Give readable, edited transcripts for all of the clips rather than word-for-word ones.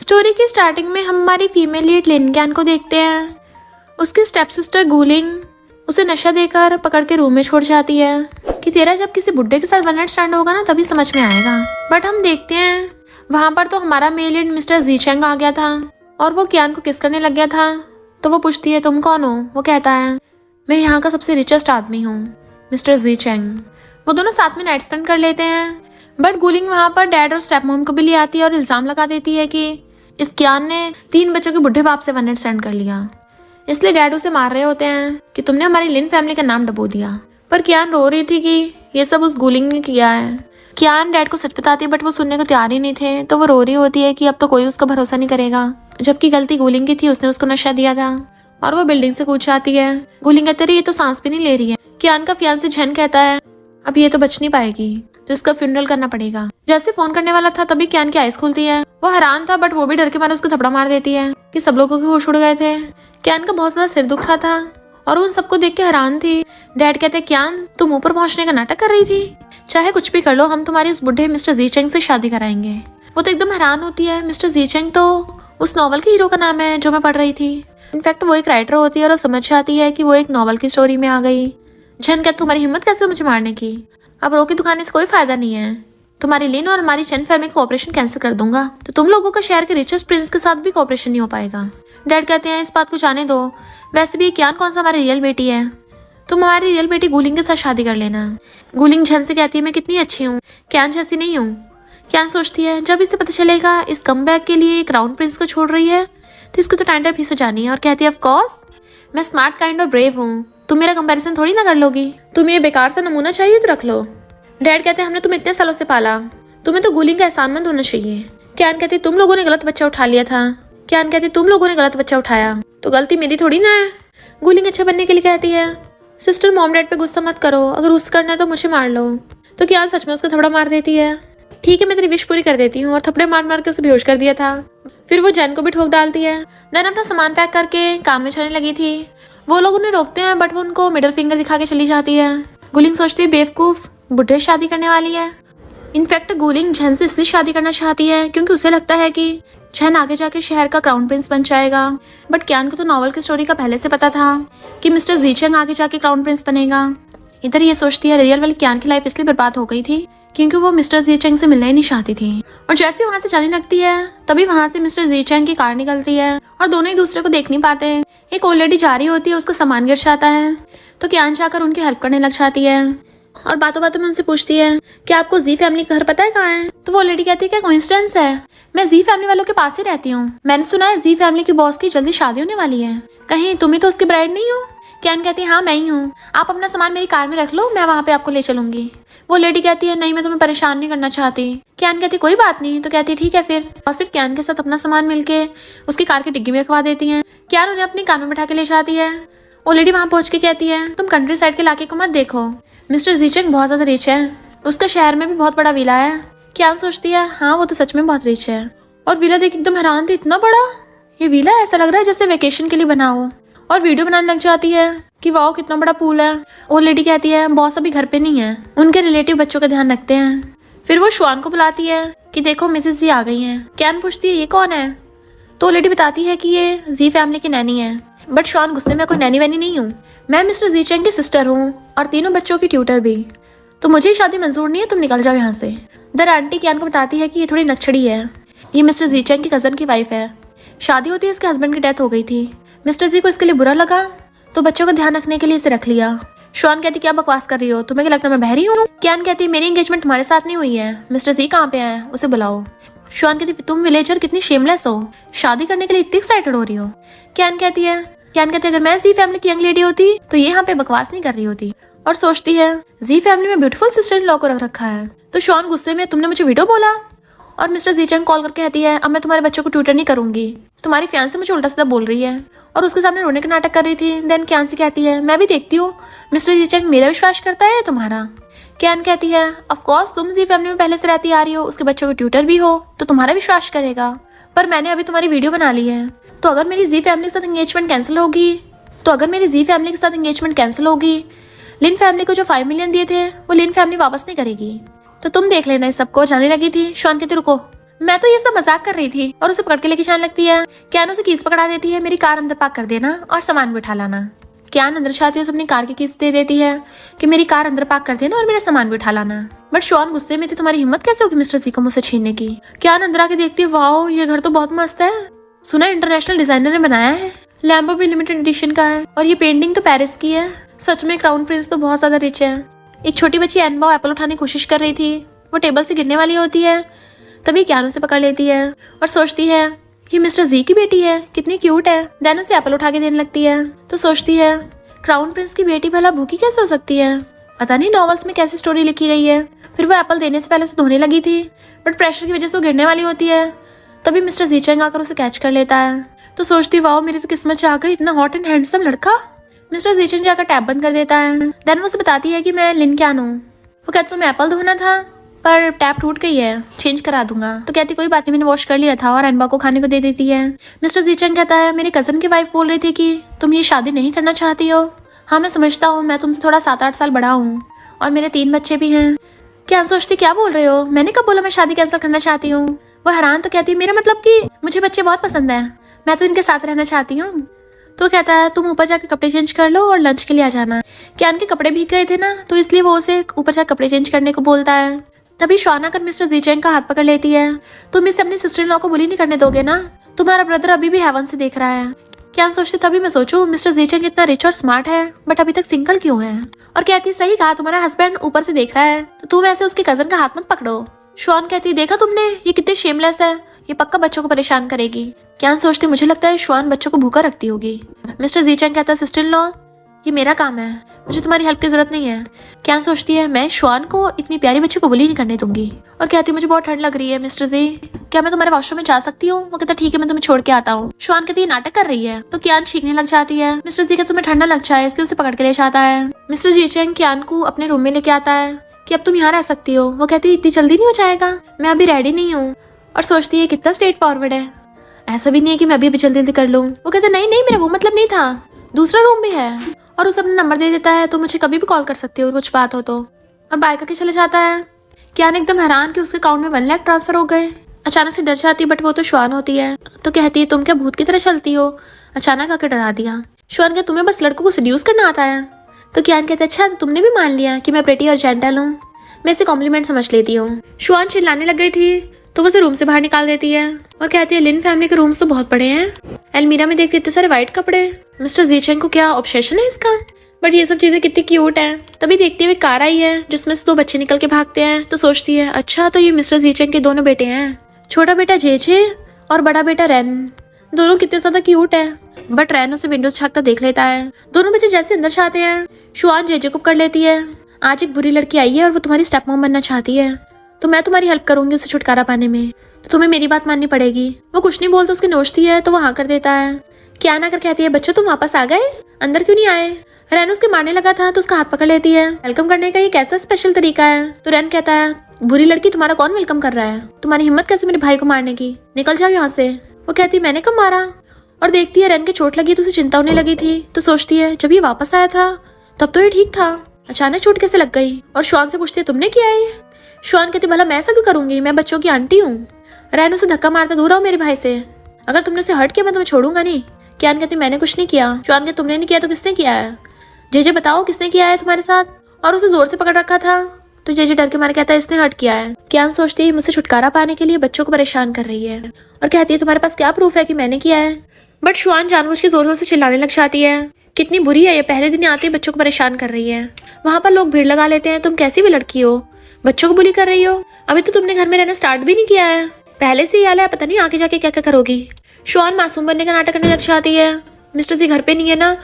Story की starting में हम हमारी फीमेल लीड लिन कैन को देखते हैं। उसकी स्टेप सिस्टर गुलिंग उसे नशा देकर पकड़ के रूम में छोड़ जाती है कि तेरा जब किसी बुड्ढे के साथ वन नाइट स्टैंड होगा ना तभी समझ में आएगा। बट हम देखते हैं वहां पर तो हमारा मेल लीड मिस्टर जीचेंग आ गया था और वो क्यान को किस करने लग गया था। तो वो पूछती है तुम कौन हो। वो कहता है मैं यहाँ का सबसे रिचेस्ट आदमी हूँ, मिस्टर जीचेंग। वो दोनों साथ में नाइट स्पेंड कर लेते हैं। बट गुलिंग वहां पर डैड और स्टेप मॉम को भी ले आती है और इल्जाम लगा देती है कि इस क्यान ने 3 बच्चों के बुढ़े बाप से वन नाइट स्टैंड कर लिया, इसलिए डैड उसे मार रहे होते हैं कि तुमने हमारी लिन फैमिली का नाम डबो दिया। पर क्यान रो रही थी कि ये सब उस गुलिंग ने किया है। क्यान डैड को सच बताती है बट वो सुनने को तैयार ही नहीं थे। तो वो रो रही होती है कि अब तो कोई उसका भरोसा नहीं करेगा, जबकि गलती गुलिंग की थी, उसने उसको नशा दिया था। और वो बिल्डिंग से कूद जाती है। गुलिंग कहती है ये तो सांस भी नहीं ले रही है। क्यान का फियांसे झन कहता है अब ये तो बच नहीं पाएगी, तो इसका फ्यूनरल करना पड़ेगा। जैसे फोन करने वाला था तभी क्यान की आइज खुलती है। वो हैरान था बट वो भी डर के मारे उसको थपड़ा मार देती है कि सब लोगों के होश उड़ गए थे। क्यान का बहुत ज्यादा सिर दुख रहा था और उन सबको देख के हैरान थी। डैड कहते क्यान तुम ऊपर पहुंचने का नाटक कर रही थी, चाहे कुछ भी कर लो हम तुम्हारी उस बुढ़े मिस्टर जीचेंग से शादी कराएंगे। वो तो एकदम हैरान होती है। मिस्टर जीचेंग तो उस नॉवल के हीरो का नाम है जो मैं पढ़ रही थी। इनफैक्ट वो एक राइटर होती है और समझ जाती है कि वो एक नॉवल की स्टोरी में आ गई। झन कहते तुम्हारी हिम्मत कैसे मुझे मारने की, अब रो की दुकान से कोई फायदा नहीं है। तुम्हारी लिन और हमारी चैन फैमिली का ऑपरेशन कैंसिल कर दूंगा तो तुम लोगों का शहर के रिचेस्ट प्रिंस के साथ भी ऑपरेशन नहीं हो पाएगा। डैड कहते हैं इस बात को जाने दो, वैसे भी क्यान कौन सा हमारी रियल बेटी है, तुम हमारी रियल बेटी गुलिंग के साथ शादी कर लेना। गुलिंग झन से कहती है मैं कितनी अच्छी हूँ, क्यान जैसी नहीं हूँ। क्यान सोचती है जब इसे पता चलेगा इस कमबैक के लिए क्राउन प्रिंस को छोड़ रही है तो इसको तो टाइम फीस हो जानी है। और कहती है ऑफ कोर्स मैं स्मार्ट काइंड और ब्रेव हूँ, तुम मेरा कंपैरिजन थोड़ी ना कर लोगी, तुम्हें ये बेकार सा नमूना चाहिए तो रख लो। डैड कहते हैं हमने तुम्हें इतने सालों से पाला, तुम्हें तो गुलिंग का एहसानमंद होना चाहिए। क्यान कहती तुम लोगों ने गलत बच्चा उठा लिया था। क्यान कहती तुम लोगों ने गलत बच्चा उठाया तो गलती मेरी थोड़ी ना है। गुलिंग अच्छा बनने के लिए कहती है सिस्टर मॉम डैड पे गुस्सा मत करो, अगर उससे करना है तो मुझे मार लो। तो क्यान सच में उसको थपड़ा मार देती है। ठीक है मैं तेरी विश पूरी कर देती हूँ, और थपड़े मार मार के उसे बेहोश कर दिया था। फिर वो जैन को भी ठोक डालती है। जैन अपना सामान पैक करके काम में चलने लगी थी। वो लोग उन्हें रोकते हैं बट वो उनको मिडिल फिंगर दिखा के चली जाती है। गुलिंग सोचती है बेवकूफ बुढ़े शादी करने वाली है। इनफैक्ट गुलिंग झन से इसलिए शादी करना चाहती है क्योंकि उसे लगता है कि झन आगे जाके शहर का क्राउन प्रिंस बन जाएगा। बट क्यान को तो नॉवल की स्टोरी का पहले से पता था कि मिस्टर जीचेंग आगे जाके क्राउन प्रिंस बनेगा। इधर ये सोचती है रियल वाली क्यान की लाइफ इसलिए बर्बाद हो गई थी क्योंकि वो मिस्टर जीचेंग से मिलना ही नहीं चाहती थी। और जैसे वहाँ से जाने लगती है तभी वहाँ से मिस्टर जीचेंग की कार निकलती है और दोनों एक दूसरे को देख नहीं पाते। एक ओल्ड लेडी जा रही होती है, उसका सामान गिर जाता है तो क्यान जाकर उनकी हेल्प करने लग जाती है और बातों बातों में उनसे पूछती है कि आपको जी फैमिली का घर पता है कहाँ है। तो वो लेडी कहती है क्या कोइंसिडेंस है, मैं जी फैमिली वालों के पास ही रहती हूँ, मैंने सुना है जी फैमिली की बॉस की जल्दी शादी होने वाली है, कहीं तुम ही तो उसकी ब्राइड नहीं हो। क्यान कहती है हाँ मैं ही हूँ, आप अपना सामान मेरी कार में रख लो, मैं वहाँ पे आपको ले चलूंगी। वो लेडी कहती है नहीं मैं तुम्हें परेशान नहीं करना चाहती। क्यान कहती कोई बात नहीं, तो कहती है ठीक है फिर। और फिर क्यान के साथ अपना सामान मिलके उसकी कार की डिग्गी में रखवा देती है। क्यान उन्हें अपनी कार में बैठा के ले जाती है। वो लेडी वहाँ पहुंच के कहती है तुम कंट्री साइड के इलाके को मत देखो, मिस्टर जीचेंग बहुत ज्यादा रिच है, उसका शहर में भी बहुत बड़ा विला है। क्यान सोचती है हाँ वो तो सच में बहुत रिच है। और विला देख एकदम हैरान थी, इतना बड़ा ये विला, ऐसा लग रहा है जैसे वेकेशन के लिए बना हो। और वीडियो बनाने लग जाती है कि वाओ कितना बड़ा पूल है। वो लेडी कहती है बॉस अभी घर पे नहीं है, उनके रिलेटिव बच्चों का ध्यान रखते हैं। फिर वो श्वान को बुलाती है कि देखो मिसेस जी आ गई हैं। क्यान पूछती है ये कौन है, तो लेडी बताती है कि ये जी फैमिली की नैनी है। बट श्वान गुस्से में कोई नैनी वैनी नहीं हूँ, मैं मिस्टर जीचेंग की सिस्टर हूँ और 3 बच्चों की ट्यूटर भी, तो मुझे शादी मंजूर नहीं है, तुम निकल जाओ यहाँ से। दर आंटी क्यान को बताती है कि ये थोड़ी नक्सड़ी है, ये मिस्टर जीचेंग की कजन की वाइफ है, शादी होती है इसके हस्बैंड की डेथ हो गई थी, मिस्टर जी को इसके लिए बुरा लगा तो बच्चों का ध्यान रखने के लिए इसे रख लिया। श्वान कहती क्या बकवास कर रही हो, तुम्हें क्या लगता है मैं बहरी हूँ। क्यान कहती मेरी एंगेजमेंट तुम्हारे साथ नहीं हुई है, मिस्टर जी कहाँ पे है, उसे बुलाओ। श्वान कहती तुम विलेजर कितनी शेमलेस हो, शादी करने के लिए इतनी एक्साइटेड हो रही हो। क्यान कहती अगर मैं जी फैमिली की यंग लेडी होती तो ये यहाँ पे बकवास नहीं कर रही होती। और सोचती है जी फैमिली में ब्यूटीफुल सिस्टर इन लॉ को रख रखा है। तो श्वान गुस्से में तुमने मुझे वीडियो बोला। और मिस्टर जीचेंग कॉल करके कहती है अब मैं तुम्हारे बच्चों को ट्यूटर नहीं करूंगी, तुम्हारी फियांसे मुझे उल्टा सीधा बोल रही है और उसके सामने रोने का नाटक कर रही थी। देन क्यान से कहती है मैं भी देखती हूँ मिस्टर जीचेंग मेरा विश्वास करता है या तुम्हारा। क्यान कहती है ऑफ कोर्स तुम जी फैमिली में पहले से रहती आ रही हो, उसके बच्चों के ट्यूटर भी हो तो तुम्हारा विश्वास करेगा, पर मैंने अभी तुम्हारी वीडियो बना ली है, तो अगर मेरी जी फैमिली के साथ एंगेजमेंट कैंसिल होगी लिन फैमिली को जो 5 मिलियन दिए थे वो लिन फैमिली वापस नहीं करेगी, तो तुम देख लेना इस सबको। जाने लगी थी। श्वान कहती रुको मैं तो ये सब मजाक कर रही थी और उसे पकड़ के लेके जाने लगती है। कियान उसे कीज पकड़ा देती है, मेरी कार अंदर पार्क कर देना और सामान भी उठा लाना। कियान अंदर जाती है, उसे अपनी कार की कीज दे देती है कि मेरी कार अंदर पार्क कर देना और मेरा सामान भी उठा लाना। बट शॉन गुस्से में थी, तुम्हारी हिम्मत कैसे होगी मिस्टर जी को मुझसे छीनने की। कियान अंदर आके देखती है, वाओ ये घर तो बहुत मस्त है, सुना इंटरनेशनल डिजाइनर ने बनाया है, लैम्बो भी लिमिटेड एडिशन का है और ये पेंटिंग तो पेरिस की है। सच में क्राउन प्रिंस तो बहुत ज्यादा रिच है। एक छोटी बच्ची एनबा एप्पल उठाने की कोशिश कर रही थी, वो टेबल से गिरने वाली होती है, तभी कियान उसे पकड़ लेती है और सोचती है ये मिस्टर जी की बेटी है, कितनी क्यूट है। देन उसे एप्पल उठा के देने लगती है तो सोचती है क्राउन प्रिंस की बेटी भला भूखी कैसे हो सकती है, पता नहीं नॉवेल्स में कैसी स्टोरी लिखी गई है। फिर वो एप्पल देने से पहले उसे धोने लगी थी, बट प्रेशर की वजह से वो गिरने वाली होती है, तभी मिस्टर जीचेंग आकर उसे कैच कर लेता है। तो सोचती वाओ मेरी तो किस्मत चाह गई, इतना हॉट एंड हैंडसम लड़का। मिस्टर जीचेंग जाकर टैप बंद कर देता है। देन वो उसे बताती है कि मैं लिन कियान हूँ। वो कहती तुम्हें एप्पल धोना था पर टैप टूट गई है, चेंज करा दूंगा। तो कहती कोई बात नहीं, मैंने वॉश कर लिया था, और एनबा को खाने को दे देती है। मिस्टर जीचेंग कहता है मेरी कजन की वाइफ बोल रही थी कि तुम ये शादी नहीं करना चाहती हो। हाँ मैं समझता हूँ, मैं तुमसे थोड़ा 7-8 साल बड़ा हूँ और मेरे 3 बच्चे भी हैं। क्या सोचती क्या बोल रहे हो, मैंने कब बोला मैं शादी कैंसिल करना चाहती हूँ। वो हैरान तो कहती है मेरा मतलब कि मुझे बच्चे बहुत पसंद है, मैं तो इनके साथ रहना चाहती हूँ। तो कहता है तुम ऊपर जाके कपड़े चेंज कर लो और लंच के लिए आ जाना। कियान के कपड़े भीग गए थे ना, तो इसलिए वो उसे ऊपर जाकर कपड़े चेंज करने को बोलता है। तभी शॉन आकर मिस्टर जीचेंग का हाथ पकड़ लेती है। तुम इसे अपनी सिस्टर इन लॉ को बुली नहीं करने दोगे ना, तुम्हारा ब्रदर अभी भी हेवन से देख रहा है। कियान सोचती तभी मैं सोचूं मिस्टर जीचेंग इतना रिच और स्मार्ट है बट अभी तक सिंगल क्यों है। और कहती सही कहा, तुम्हारा हस्बैंड ऊपर से देख रहा है तो तुम ऐसे उसके कजन का हाथ मत पकड़ो। शॉन कहती देखा तुमने, ये कितनी शेमलेस है, ये पक्का बच्चों को परेशान करेगी। कियान सोचती मुझे लगता है शॉन बच्चों को भूखा रखती होगी। मिस्टर जीचेंग कहता है सिस्टर इन लॉ ये मेरा काम है, मुझे तुम्हारी हेल्प की जरूरत नहीं है। कियान सोचती है मैं शॉन को इतनी प्यारी बच्ची को बुली नहीं करने दूंगी। और कहती मुझे बहुत ठंड लग रही है मिस्टर जी, क्या मैं तुम्हारे वॉशरूम में जा सकती हूँ। वो कहता ठीक है मैं तुम्हें छोड़ के आता हूँ। शॉन कहती है नाटक कर रही है, तो कियान छींकने लग जाती है। मिस्टर जी कहते तुम्हें ठंडा लग जाए इसलिए उसे पकड़ के ले जाता है। मिस्टर जीचेंग कियान को अपने रूम में लेके आता है कि अब तुम यहाँ रह सकती हो। वो कहती है इतनी जल्दी नहीं हो जाएगा, मैं अभी रेडी नहीं हूँ। और सोचती है कितना स्ट्रेट फॉरवर्ड है, ऐसा भी नहीं है कि मैं अभी जल्दी कर लूँ। वो कहते नहीं नहीं मेरा वो मतलब नहीं था, दूसरा रूम भी है। और उसे अपना नंबर दे देता है, तो मुझे कभी भी कॉल कर सकती हो कुछ बात हो तो। और बाय करके चले जाता है। कियान एकदम हैरान कि उसके अकाउंट में 1 लाख ट्रांसफर हो गए। अचानक से डर जाती है, बट वो तो शॉन होती है, तो कहती है तुम क्या भूत की तरह चलती हो, अचानक आकर डरा दिया। शॉन कहता तुम्हें बस लड़कों को सेड्यूस करना आता है। तो कियान कहता है अच्छा तो तुमने भी मान लिया कि मैं प्रेटी और जेंटल हूँ, मैं इसे कॉम्प्लीमेंट समझ लेती हूँ। शॉन चिल्लाने लग गई थी तो वो उसे रूम से बाहर निकाल देती है और कहती है लिन फैमिली के रूम्स तो बहुत बड़े हैं। अलमीरा में देखती इतने सारे व्हाइट कपड़े, मिस्टर जीचेंग को क्या ऑब्सेशन है इसका, बट ये सब चीजें कितनी क्यूट है। तभी देखती हुए कार आई है जिसमें से 2 बच्चे निकल के भागते हैं। तो सोचती है अच्छा तो ये मिस्टर जीचेंग के दोनों बेटे हैं, छोटा बेटा जेजे और बड़ा बेटा रेन। दोनों कितने ज्यादा क्यूट है। बट रेन उसे विंडोज झांकता देख लेता है। दोनों बच्चे जैसे अंदर जाते हैं शुआन जेजे को पकड़ लेती है। आज एक बुरी लड़की आई है और वो तुम्हारी स्टेप मॉम बनना चाहती है, तो मैं तुम्हारी हेल्प करूंगी उसे छुटकारा पाने में, तो तुम्हें मेरी बात माननी पड़ेगी। वो कुछ नहीं बोलता, उसकी नोचती है तो वो हाँ कर देता है। क्या ना कर कहती है बच्चों तुम वापस आ गए, अंदर क्यों नहीं आए। रैन उसके मारने लगा था तो उसका हाथ पकड़ लेती है। वेलकम करने का ये कैसा स्पेशल तरीका है। तो रैन कहता है बुरी लड़की तुम्हारा कौन वेलकम कर रहा है, तुम्हारी हिम्मत कैसे मेरे भाई को मारने की, निकल जाओ यहाँ से। वो कहती है मैंने कब मारा। और देखती है रैन के चोट लगी तो उसे चिंता होने लगी थी, तो सोचती है जब ये वापस आया था तब तो ये ठीक था, अचानक चोट कैसे लग गई। और शॉन से पूछती है तुमने किया है। शॉन कहती भला मैं ऐसा क्यों करूंगी, मैं बच्चों की आंटी हूँ। रैन उसे धक्का मारता दूर आओ मेरे भाई से, अगर तुमने उसे हर्ट किया मैं तुम्हें छोड़ूंगा नहीं। कियान कहती मैंने कुछ नहीं किया। शॉन कहती तुमने नहीं किया तो किसने किया है, जेजे बताओ किसने किया है तुम्हारे साथ। और उसे जोर से पकड़ रखा था तो जेजे डर के मारे कहता है इसने हर्ट किया है। कियान सोचती है मुझसे छुटकारा पाने के लिए बच्चों को परेशान कर रही है और कहती है तुम्हारे पास क्या प्रूफ है कि मैंने किया है। बट शुआन जानबूझ के जोर जोर से चिल्लाने लग जाती है कितनी बुरी है ये, पहले दिन आते ही बच्चों को परेशान कर रही है। वहां पर लोग भीड़ लगा लेते हैं, तुम कैसी भी लड़की हो, बच्चों को बुली कर रही हो, अभी तो तुमने घर में रहना स्टार्ट भी नहीं किया है, पहले से ही आला है, पता नहीं आगे जाके क्या क्या करोगी। शुआन मासूम बनने का नाटक करने लग जाती है। मिस्टर जी घर पे नहीं है ना,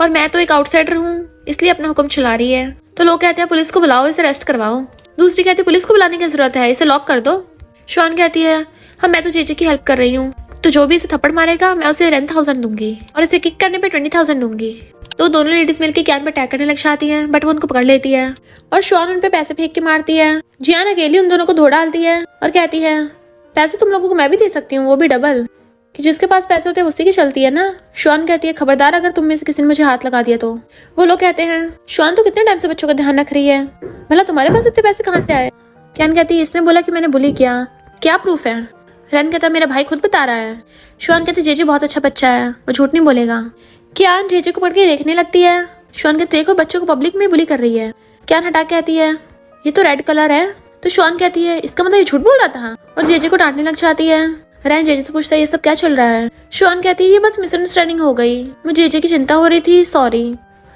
और मैं तो एक आउटसाइडर हूँ इसलिए अपना हुक्म चला रही है। तो लोग कहते हैं पुलिस को बुलाओ, इसे अरेस्ट करवाओ। दूसरी कहती है पुलिस को बुलाने की जरूरत है, इसे लॉक कर दो। शुआन कहती है हाँ मैं तो जेजे की हेल्प कर रही हूँ, तो जो भी इसे थप्पड़ मारेगा मैं उसे 10,000 दूंगी और इसे किक करने पे 20,000 दूंगी। तो दोनों लेडीज मिलकर कैन पर अटैक करने लग जाती हैं, बट वो उनको पकड़ लेती है और शुआन उन पे पैसे फेंक के मारती है। जियान अकेली उन दोनों को धो डालती है और कहती है पैसे तुम लोगों को मैं भी दे सकती हूँ, वो भी डबल, कि जिसके पास पैसे होते हैं उसी की चलती है ना। शुआन कहती है खबरदार अगर तुम में से किसी ने मुझे हाथ लगा दिया तो। वो लोग कहते हैं शुआन तो कितने टाइम से बच्चों का ध्यान रख रही है, भला तुम्हारे पास इतने पैसे कहाँ से आए। कैन कहती है इसने बोला कि मैंने बुली किया, क्या प्रूफ है? रन कहता मेरा भाई खुद बता रहा है। शुआन कहते जेजे बहुत अच्छा बच्चा है, वो झूठ नहीं बोलेगा। कियान जेजे को पढ़ के देखने लगती है। शुआन कहते देखो बच्चों को पब्लिक में बुली कर रही है। कियान हटा कहती है ये तो रेड कलर है। तो शुआन कहती है इसका मतलब ये झूठ बोल रहा था, और जेजे को डांटने लग जाती है। रैन जेजे से पूछता है ये सब क्या चल रहा है। शुआन कहती है ये बस मिसअंडरस्टैंडिंग हो गई, मुझे जेजे की चिंता हो रही थी, सॉरी।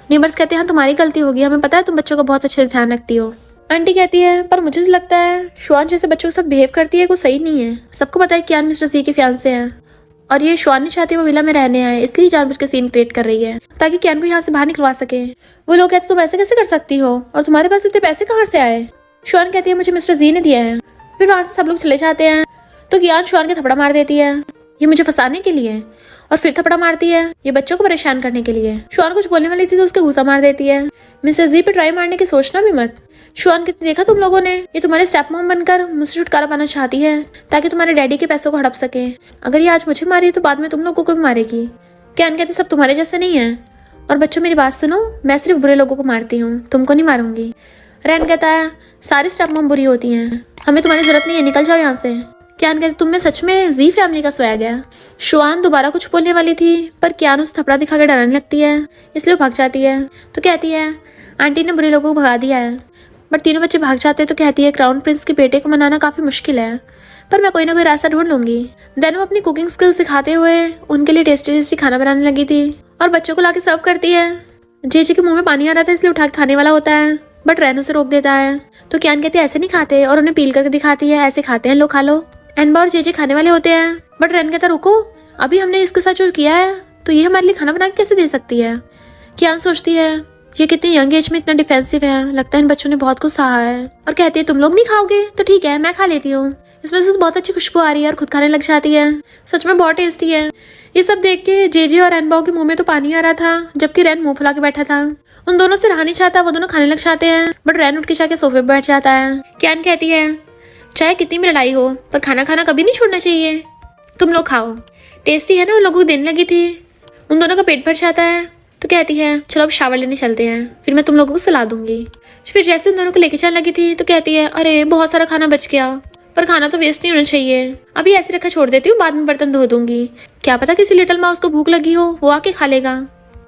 नेबर्स कहते हैं हाँ तुम्हारी गलती होगी, हमें पता है तुम बच्चों का बहुत अच्छे से ध्यान रखती हो। आंटी कहती है पर मुझे तो लगता है शुआन जैसे बच्चों के साथ बिहेव करती है वो सही नहीं है। सबको पता है कियान मिस्टर जी के फियांसे हैं, और ये शुआन नहीं चाहती वो विला में रहने आए, इसलिए जानबूझ के सीन क्रिएट कर रही है ताकि कियान को यहाँ से बाहर निकलवा सके। वो लोग कहते तुम ऐसे कैसे कर सकती हो, और तुम्हारे पास इतने पैसे कहाँ से आए। शुआन कहती है मुझे मिस्टर जी ने दिया है। फिर वहां से सब लोग चले जाते हैं तो कियान शुआन के थपड़ा मार देती है, ये मुझे फंसाने के लिए, और फिर थपड़ा मारती है ये बच्चों को परेशान करने के लिए। शुआन कुछ बोलने वाली थी तो उसके गुस्सा मार देती है। मिस्टर जी पे ट्राई मारने की सोचना भी मत। शुआन कहती देखा तुम लोगों ने, ये तुम्हारे स्टेप मॉम बनकर मुझसे छुटकारा पाना चाहती है ताकि तुम्हारे डैडी के पैसों को हड़प सके। अगर ये आज मुझे मारी तो बाद में तुम लोगों को भी मारेगी। कियान कहती सब तुम्हारे जैसे नहीं है, और बच्चों मेरी बात सुनो, मैं सिर्फ बुरे लोगों को मारती हूँ, तुमको नहीं मारूंगी। रैन कहता है सारी स्टेप मॉम बुरी होती हैं, हमें तुम्हारी जरूरत नहीं है, निकल जाओ यहाँ से। कियान कहती तुम में सच में जी फैमिली का स्वैग है। शुआन दोबारा कुछ बोलने वाली थी पर कियान उसे थपड़ा दिखा कर डराने लगती है, इसलिए वो भाग जाती है। तो कहती है आंटी ने बुरे लोगों को भगा दिया है। बट तीनों बच्चे भाग जाते हैं तो कहती है क्राउन प्रिंस के बेटे को मनाना काफी मुश्किल है, पर मैं कोई ना कोई रास्ता ढूंढ लूंगी। देन वो अपनी कुकिंग स्किल्स सिखाते हुए उनके लिए टेस्टी टेस्टी खाना बनाने लगी थी और बच्चों को लाके सर्व करती है। जेजे के मुंह में पानी आ रहा था इसलिए उठा के खाने वाला होता है, बट रैन उसे रोक देता है। तो कियान कहती है ऐसे नहीं खाते, और उन्हें पील करके दिखाती है ऐसे खाते हैं, लो खा लो। एनबा और जेजे खाने वाले होते हैं, बट रैन कहता रुको, अभी हमने इसके साथ जो किया है तो ये हमारे लिए खाना बना के कैसे दे सकती है। कियान सोचती है ये कितनी यंग एज में इतना डिफेंसिव है, लगता है इन बच्चों ने बहुत कुछ सहा है, और कहती है तुम लोग नहीं खाओगे तो ठीक है मैं खा लेती हूँ। इसमें से बहुत अच्छी खुशबू आ रही है और खुद खाने लग जाती है, सच में बहुत टेस्टी है। ये सब देख के जेजे और एनबाओ के मुंह में तो पानी आ रहा था, जबकि रैन मुंह फुला के बैठा था। उन दोनों से रहा नहीं चाहता, वो दोनों खाने लग जाते हैं, बट रैन उठ के जाके सोफे पर बैठ जाता है। कियान कहती है चाहे कितनी भी लड़ाई हो पर खाना खाना कभी नहीं छोड़ना चाहिए, तुम लोग खाओ, टेस्टी है ना। उन लोगों को देने लगी थी, उन दोनों का पेट भर जाता है। तो कहती है चलो अब शावर लेने चलते हैं, फिर मैं तुम लोगों को सुला दूंगी। फिर जैसे उन दोनों को लेके चलने लगी थी तो कहती है अरे बहुत सारा खाना बच गया, पर खाना तो वेस्ट नहीं होना चाहिए, अभी ऐसे रखा छोड़ देती हूँ, बाद में बर्तन धो दूंगी, क्या पता किसी लिटिल माउस को भूख लगी हो वो आके खा लेगा।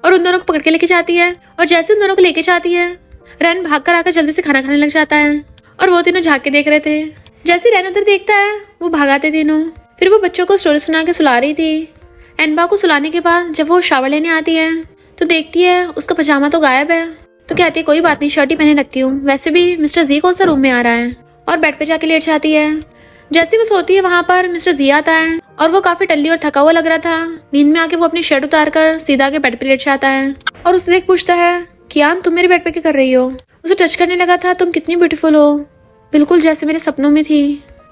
और उन दोनों को पकड़ के लेके जाती है, और जैसे उन दोनों को लेके जाती है रैन भाग कर आकर जल्दी से खाना खाने लग जाता है, और वो तीनों झाँक के देख रहे थे। जैसे रैन उधर देखता है वो भागाते तीनों। फिर वो बच्चों को स्टोरी सुना के सुला रही थी। एनबा को सुलाने के बाद जब वो शावर लेने आती है तो देखती है उसका पजामा तो गायब है। तो कहती है कोई बात नहीं, शर्ट ही पहने रखती हूँ, वैसे भी मिस्टर जी कौन सा रूम में आ रहा है, और बेड पे जाके लेट जाती है। जैसे वो सोती है वहां पर मिस्टर जी आता है, और वो काफी टल्ली और थका हुआ लग रहा था। नींद में आके वो अपनी शर्ट उतार कर सीधा के बेड पे लेट जाता है, और उससे देख पूछता है कियान तुम मेरे बेड पे क्या कर रही हो। उसे टच करने लगा था, तुम कितनी ब्यूटीफुल हो, बिल्कुल जैसे मेरे सपनों में थी।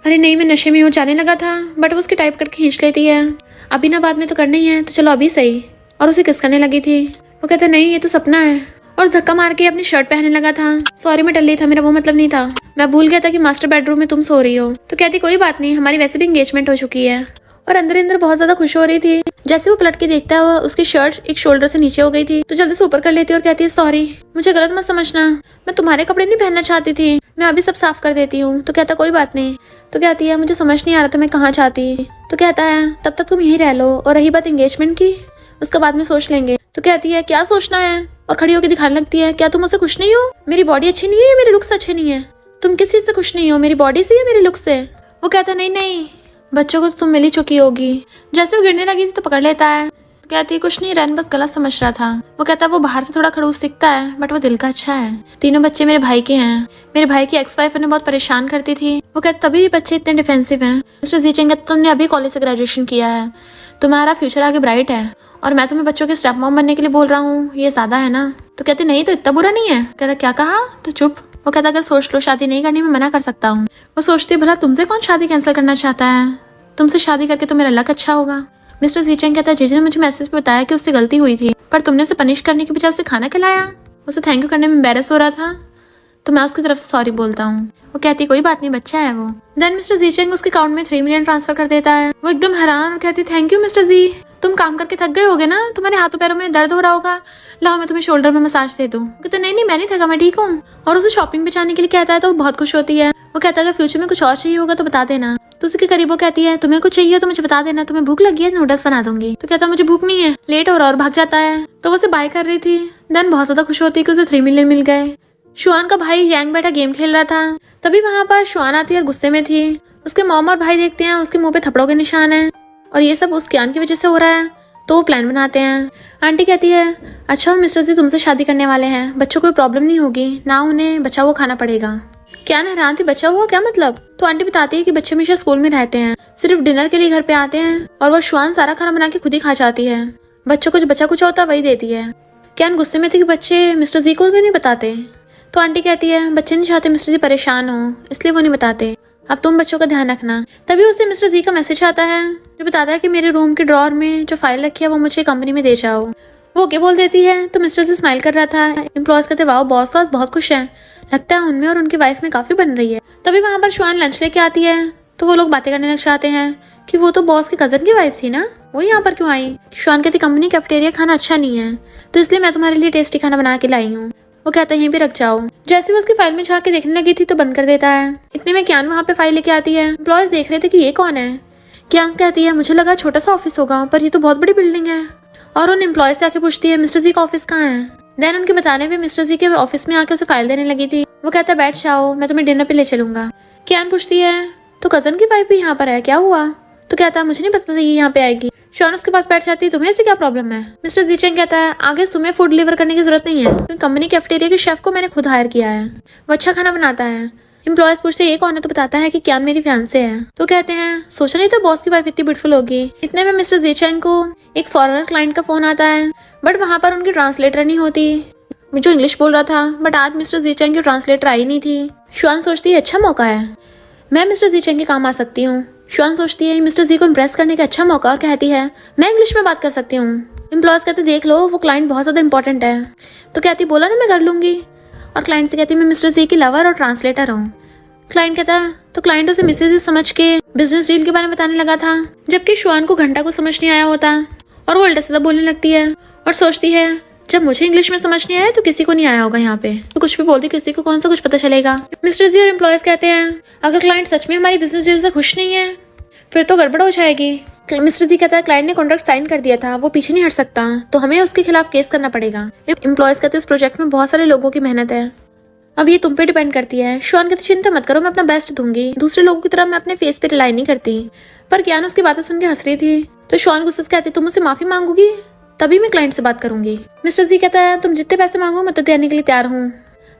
अरे नहीं मैं नशे में हो जाने लगा था, बट वो उसकी टाइप करके खींच लेती है। अभी ना बाद में तो करना ही है, तो चलो अभी सही, और उसे किस करने लगी थी। वो कहता नहीं ये तो सपना है, और धक्का मार के अपनी शर्ट पहनने लगा था। सॉरी मैं टल्ली था, मेरा वो मतलब नहीं था, मैं भूल गया था कि मास्टर बेडरूम में तुम सो रही हो। तो कहती कोई बात नहीं, हमारी वैसे भी एंगेजमेंट हो चुकी है, और अंदर अंदर बहुत ज्यादा खुश हो रही थी। जैसे वो पलट के देखता है उसकी शर्ट एक शोल्डर से नीचे हो गई थी, तो जल्दी से ऊपर कर लेती है और कहती है सॉरी मुझे गलत मत समझना, मैं तुम्हारे कपड़े नहीं पहनना चाहती थी, मैं अभी सब साफ कर देती हूँ। तो कहता कोई बात नहीं। तो कहती है मुझे समझ नहीं आ रहा था मैं कहाँ चाहती। तो कहता है तब तक तुम यहीं रह लो, और रही बात एंगेजमेंट की उसका बाद में सोच लेंगे। तो कहती है क्या सोचना है, और खड़ी होकर दिखाने लगती है क्या तुम मुझसे खुश नहीं हो, मेरी बॉडी अच्छी नहीं है या मेरे लुक्स अच्छे नहीं है, तुम किस चीज से खुश नहीं हो, मेरी बॉडी से या मेरे लुक से। वो कहता नहीं नहीं बच्चों को तो तुम मिल ही चुकी होगी। जैसे वो गिरने लगी थी तो पकड़ लेता है। तो कहती है कुछ नहीं, रैन बस गलत समझ रहा था। वो कहता है वो बाहर से थोड़ा खड़ूस दिखता है बट वो दिल का अच्छा है। तीनों बच्चे मेरे भाई के हैं, मेरे भाई की एक्स वाइफ उन्हें बहुत परेशान करती थी। वो कहता तभी बच्चे इतने डिफेंसिव हैं। मिस्टर जीचेंग कहता तुमने अभी कॉलेज से ग्रेजुएशन किया है, तुम्हारा फ्यूचर आगे ब्राइट है, और मैं तुम्हें बच्चों के स्टेप मॉम बनने के लिए बोल रहा हूँ, ये ज्यादा है ना। तो कहते नहीं तो इतना बुरा नहीं है। कहता क्या कहा, तो चुप। वो कहता अगर सोच लो शादी नहीं करनी मैं मना कर सकता हूँ। वो सोचती भला तुमसे कौन शादी कैंसिल करना चाहता है, तुमसे शादी करके तो मेरा लक अच्छा होगा। मिस्टर जीचेंग कहता है जीजी ने मुझे मैसेज पे बताया कि उससे गलती हुई थी, पर तुमने उसे पनिश करने के बजाय उसे खाना खिलाया, उसे थैंक यू करने में एम्बैरेस हो रहा था, तो मैं उसकी तरफ से सॉरी बोलता हूँ। वो कहती कोई बात नहीं बच्चा है वो। देन मिस्टर जीचेंग उसके अकाउंट में 3 मिलियन ट्रांसफर कर देता है। वो एकदम हैरान और कहती थैंक यू मिस्टर जी, तुम काम करके थक गए होगे ना, तुम्हारे हाथों पैरों में दर्द हो रहा होगा, लाओ मैं तुम्हें शोल्डर में मसाज दे दूं। कहते नहीं मैं नहीं थका, मैं ठीक हूँ। और उसे शॉपिंग पे जाने के लिए कहता है तो वो बहुत खुश होती है। वो कहता है अगर फ्यूचर में कुछ और चाहिए होगा तो बता देना। तो उसी के करीब वो कहती है तुम्हें कुछ चाहिए तो मुझे बता देना, तुम्हें भूख लगी है नूडल्स बना दूंगी। तो कहता मुझे भूख नहीं है, लेट हो रहा और भाग जाता है। तो वो उसे बाय कर रही थी। देन बहुत ज्यादा खुश होती है कि उसे 3 मिलियन मिल गए। शुआन का भाई यांग बैठा गेम खेल रहा था, तभी वहां पर शुआन आती है और गुस्से में थी। उसके मॉम और भाई देखते हैं उसके मुंह पे थप्पड़ों के निशान है और ये सब उस ज्ञान की वजह से हो रहा है। तो वो प्लान बनाते हैं। आंटी कहती है अच्छा मिस्टर जी तुमसे शादी करने वाले हैं, बच्चों को कोई प्रॉब्लम नहीं होगी ना, उन्हें बचा हुआ खाना पड़ेगा। क्या हैरान थी, बचा हुआ क्या मतलब? तो आंटी बताती है कि बच्चे हमेशा स्कूल में रहते हैं, सिर्फ डिनर के लिए घर पे आते हैं और वो शुआन सारा खाना बना के खुद ही खा जाती है। बच्चों को जो बचा कुछ होता है वही देती है। क्या गुस्से में थे कि बच्चे मिस्टर जी को क्यों नहीं बताते। तो आंटी कहती है बच्चे नहीं चाहते मिस्टर जी परेशान हो, इसलिए वो नहीं बताते, अब तुम बच्चों का ध्यान रखना। तभी उसे मिस्टर जी का मैसेज आता है जो बताता है कि मेरे रूम के ड्रॉर में जो फाइल रखी है वो मुझे कंपनी में दे जाओ। वो ओके बोल देती है। तो मिस्टर जी स्माइल कर रहा था। एम्प्लॉयज कहते वाओ बॉस तो आज बहुत खुश है, लगता है उनमें और उनकी वाइफ में काफी बन रही है। तभी वहां पर शुआन लंच लेके आती है तो वो लोग बातें करने लग जाते हैं कि वो तो बॉस की कजन की वाइफ थी ना, वो यहाँ पर क्यों आई। शुआन कहती कंपनी कैफेटेरिया खाना अच्छा नहीं है तो इसलिए मैं तुम्हारे लिए टेस्टी खाना बना के लाई हूँ। वो कहता है यहीं पे रख जाओ। जैसे वो उसकी फाइल में झाँक के देखने लगी थी तो बंद कर देता है। इतने में क्यान वहाँ पे फाइल लेके आती है। एम्प्लॉयज देख रहे थे कि ये कौन है। क्यान कहती है मुझे लगा छोटा सा ऑफिस होगा पर ये तो बहुत बड़ी बिल्डिंग है। और उन एम्प्लॉय से आके पूछती है मिस्टर जी का ऑफिस कहाँ है। देन उनके बताने पे मिस्टर जी के ऑफिस में आके उसे फाइल देने लगी थी। वो कहता है बैठ जाओ मैं तुम्हें डिनर पे ले चलूंगा। क्यान पूछती है तो कजन की वाइफ भी यहाँ पर है, क्या हुआ। तो कहता है मुझे नहीं पता था ये यहाँ पे आएगी। शॉन उसके पास बैठ जाती है तुम्हें ऐसे क्या प्रॉब्लम है। मिस्टर जीचेंग कहता है आगे तुम्हें फूड डिलीवर करने की जरूरत नहीं है क्योंकि कंपनी कैफेटेरिया के शेफ को मैंने खुद हायर किया है, वो अच्छा खाना बनाता है। एम्प्लॉयज पूछते ये कौन है तो बताता है कि क्यान मेरी फियांसे है। तो कहते हैं सोचा नहीं था बॉस की वाइफ इतनी ब्यूटीफुल होगी। इतने में मिस्टर जीचेंग को एक फॉरेनर क्लाइंट का फोन आता है बट वहां पर उनकी ट्रांसलेटर नहीं होती जो इंग्लिश बोल रहा था। बट आज मिस्टर जीचेंग की ट्रांसलेटर आई नहीं थी। शुआन सोचती है अच्छा मौका है, मैं मिस्टर जीचेंग के काम आ सकती हूँ। शुआन सोचती है मिस्टर जी को इम्प्रेस करने का अच्छा मौका और कहती है मैं इंग्लिश में बात कर सकती हूँ। एम्प्लॉयज कहते देख लो वो क्लाइंट बहुत ज्यादा इंपॉर्टेंट है। तो कहती बोला ना मैं कर लूंगी। और क्लाइंट से कहती मैं मिस्टर जी की लवर और ट्रांसलेटर हूँ। क्लाइंट कहता है तो क्लाइंट उसे मिसेज समझ के बिजनेस डील के बारे में बताने लगा था जबकि शुआन को घंटा को समझ नहीं आया होता और वो उल्टा सीधा बोलने लगती है और सोचती है जब मुझे इंग्लिश में समझ नहीं आया तो किसी को नहीं आया होगा यहाँ पे, तो कुछ भी बोलती किसी को कौन सा कुछ पता चलेगा। मिस्टर जी और एम्प्लॉयज कहते हैं अगर क्लाइंट सच में हमारी बिजनेस डील से खुश नहीं है फिर तो गड़बड़ हो जाएगी। मिस्टर जी कहता है क्लाइंट ने कॉन्ट्रैक्ट साइन कर दिया था, वो पीछे नहीं हट सकता तो हमें उसके खिलाफ केस करना पड़ेगा। एम्प्लॉयज कहते हैं इस प्रोजेक्ट में बहुत सारे लोगों की मेहनत है, अब ये तुम पे डिपेंड करती है। शुआन कहते चिंता मत करो मैं अपना बेस्ट दूंगी, दूसरे लोगों की तरह मैं अपने फेस पे रिलाई नहीं करती। पर क्यान उसकी बातें सुन के हंस रही थी। तो शुआन गुस्से से कहते तुम मुझसे माफी मांगोगी तभी मैं क्लाइंट से बात करूंगी। मिस्टर जी कहता है तुम जितने पैसे मांगो मैं तो देने के लिए तैयार हूँ,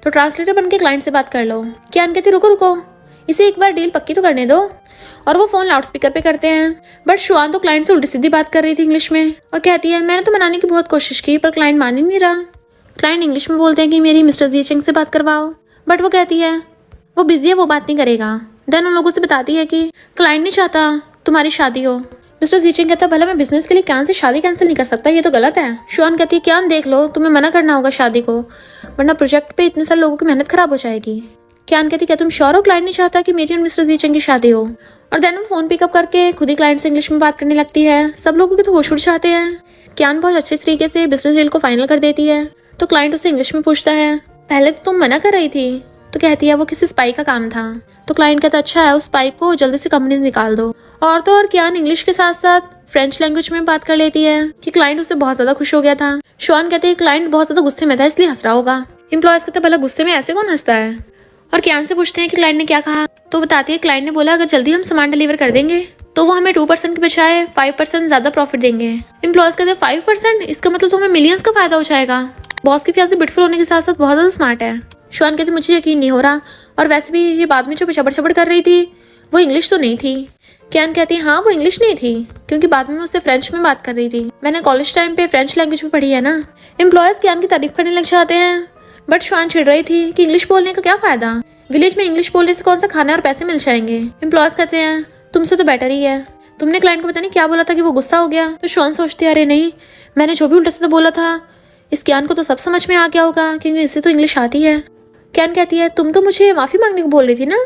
तो ट्रांसलेटर बन के क्लाइंट से बात कर लो। क्यान कहती रुको रुको इसे एक बार डील पक्की तो करने दो। और वो फोन लाउड स्पीकर पे करते हैं बट शुआन तो क्लाइंट से उल्टी सीधी बात कर रही थी इंग्लिश में और कहती है मैंने तो मनाने की बहुत कोशिश की पर क्लाइंट मान ही नहीं रहा। क्लाइंट इंग्लिश में बोलते हैं कि मेरी मिस्टर जीचेंग से बात करवाओ बट वो कहती है वो बिजी है वो बात नहीं करेगा। देन उन लोगों से बताती है कि क्लाइंट नहीं चाहता तुम्हारी शादी हो। मिस्टर जीचेंग कहता है भला मैं बिजनेस के लिए क्यान से शादी कैंसिल नहीं कर सकता, ये तो गलत है। शुआन कहती है क्यान देख लो तुम्हें मना करना होगा शादी को वरना प्रोजेक्ट पे इतने सारे लोगों की मेहनत खराब हो जाएगी। क्यान कहती क्या तुम श्योर हो क्लाइंट नहीं चाहता कि मेरी और मिस्टर जीचेंग की शादी हो। और देन वो फोन पिकअप करके खुद ही क्लाइंट से इंग्लिश में बात करने लगती है। सब लोगों के तो होश उड़ जाते हैं। क्यान बहुत अच्छे तरीके से बिजनेस डील को फाइनल कर देती है। तो क्लाइंट उससे इंग्लिश में पूछता है पहले तो तुम मना कर रही थी। तो कहती है वो किसी स्पाई का काम था। तो क्लाइंट कहता अच्छा है उस स्पाई को जल्दी से कंपनी से निकाल दो। और तो और क्यान इंग्लिश के साथ साथ फ्रेंच लैंग्वेज में बात कर लेती है कि क्लाइंट उससे बहुत ज्यादा खुश हो गया था। शुआन कहते हैं क्लाइंट बहुत ज्यादा गुस्से में था इसलिए हंस रहा होगा। एम्प्लॉयज कहते भला गुस्से में ऐसे कौन हंसता है। और क्यान से पूछते हैं कि क्लाइंट ने क्या कहा। तो बताती है क्लाइंट ने बोला अगर जल्दी हम सामान डिलीवर कर देंगे तो वो हमें 2% के बजाय 5% ज्यादा प्रॉफिट देंगे। एम्प्लॉयज कहते हैं 5%, इसका मतलब तो हमें मिलियंस का फायदा हो जाएगा। बॉस की फियांसे ब्यूटीफुल होने के साथ साथ बहुत ज्यादा स्मार्ट है। शुआन कहते मुझे यकीन नहीं हो रहा और वैसे भी ये बाद में जो चबड़ चबड़ कर रही थी वो इंग्लिश तो नहीं थी। क्यान कहती है हाँ वो इंग्लिश नहीं थी क्योंकि बाद में उससे फ्रेंच में बात कर रही थी, मैंने कॉलेज टाइम पे फ्रेंच लैंग्वेज में पढ़ी है ना। एम्प्लॉयज क्यान की तारीफ करने लग जाते हैं बट शुआन चिढ़ रही थी कि इंग्लिश बोलने का क्या फायदा, विलेज में इंग्लिश बोलने से कौन सा खाना और पैसे मिल जाएंगे। एम्प्लॉयज कहते हैं तुमसे तो बेटर ही है, तुमने क्लाइंट को पता नहीं क्या बोला था कि वो गुस्सा हो गया। तो शुआन सोचती है अरे नहीं मैंने जो भी उल्टा सीधा बोला था इस क्यान को तो सब समझ में आ गया होगा क्योंकि इससे तो इंग्लिश आती है। क्यान कहती है तुम तो मुझे माफी मांगने को बोल रही थी ना।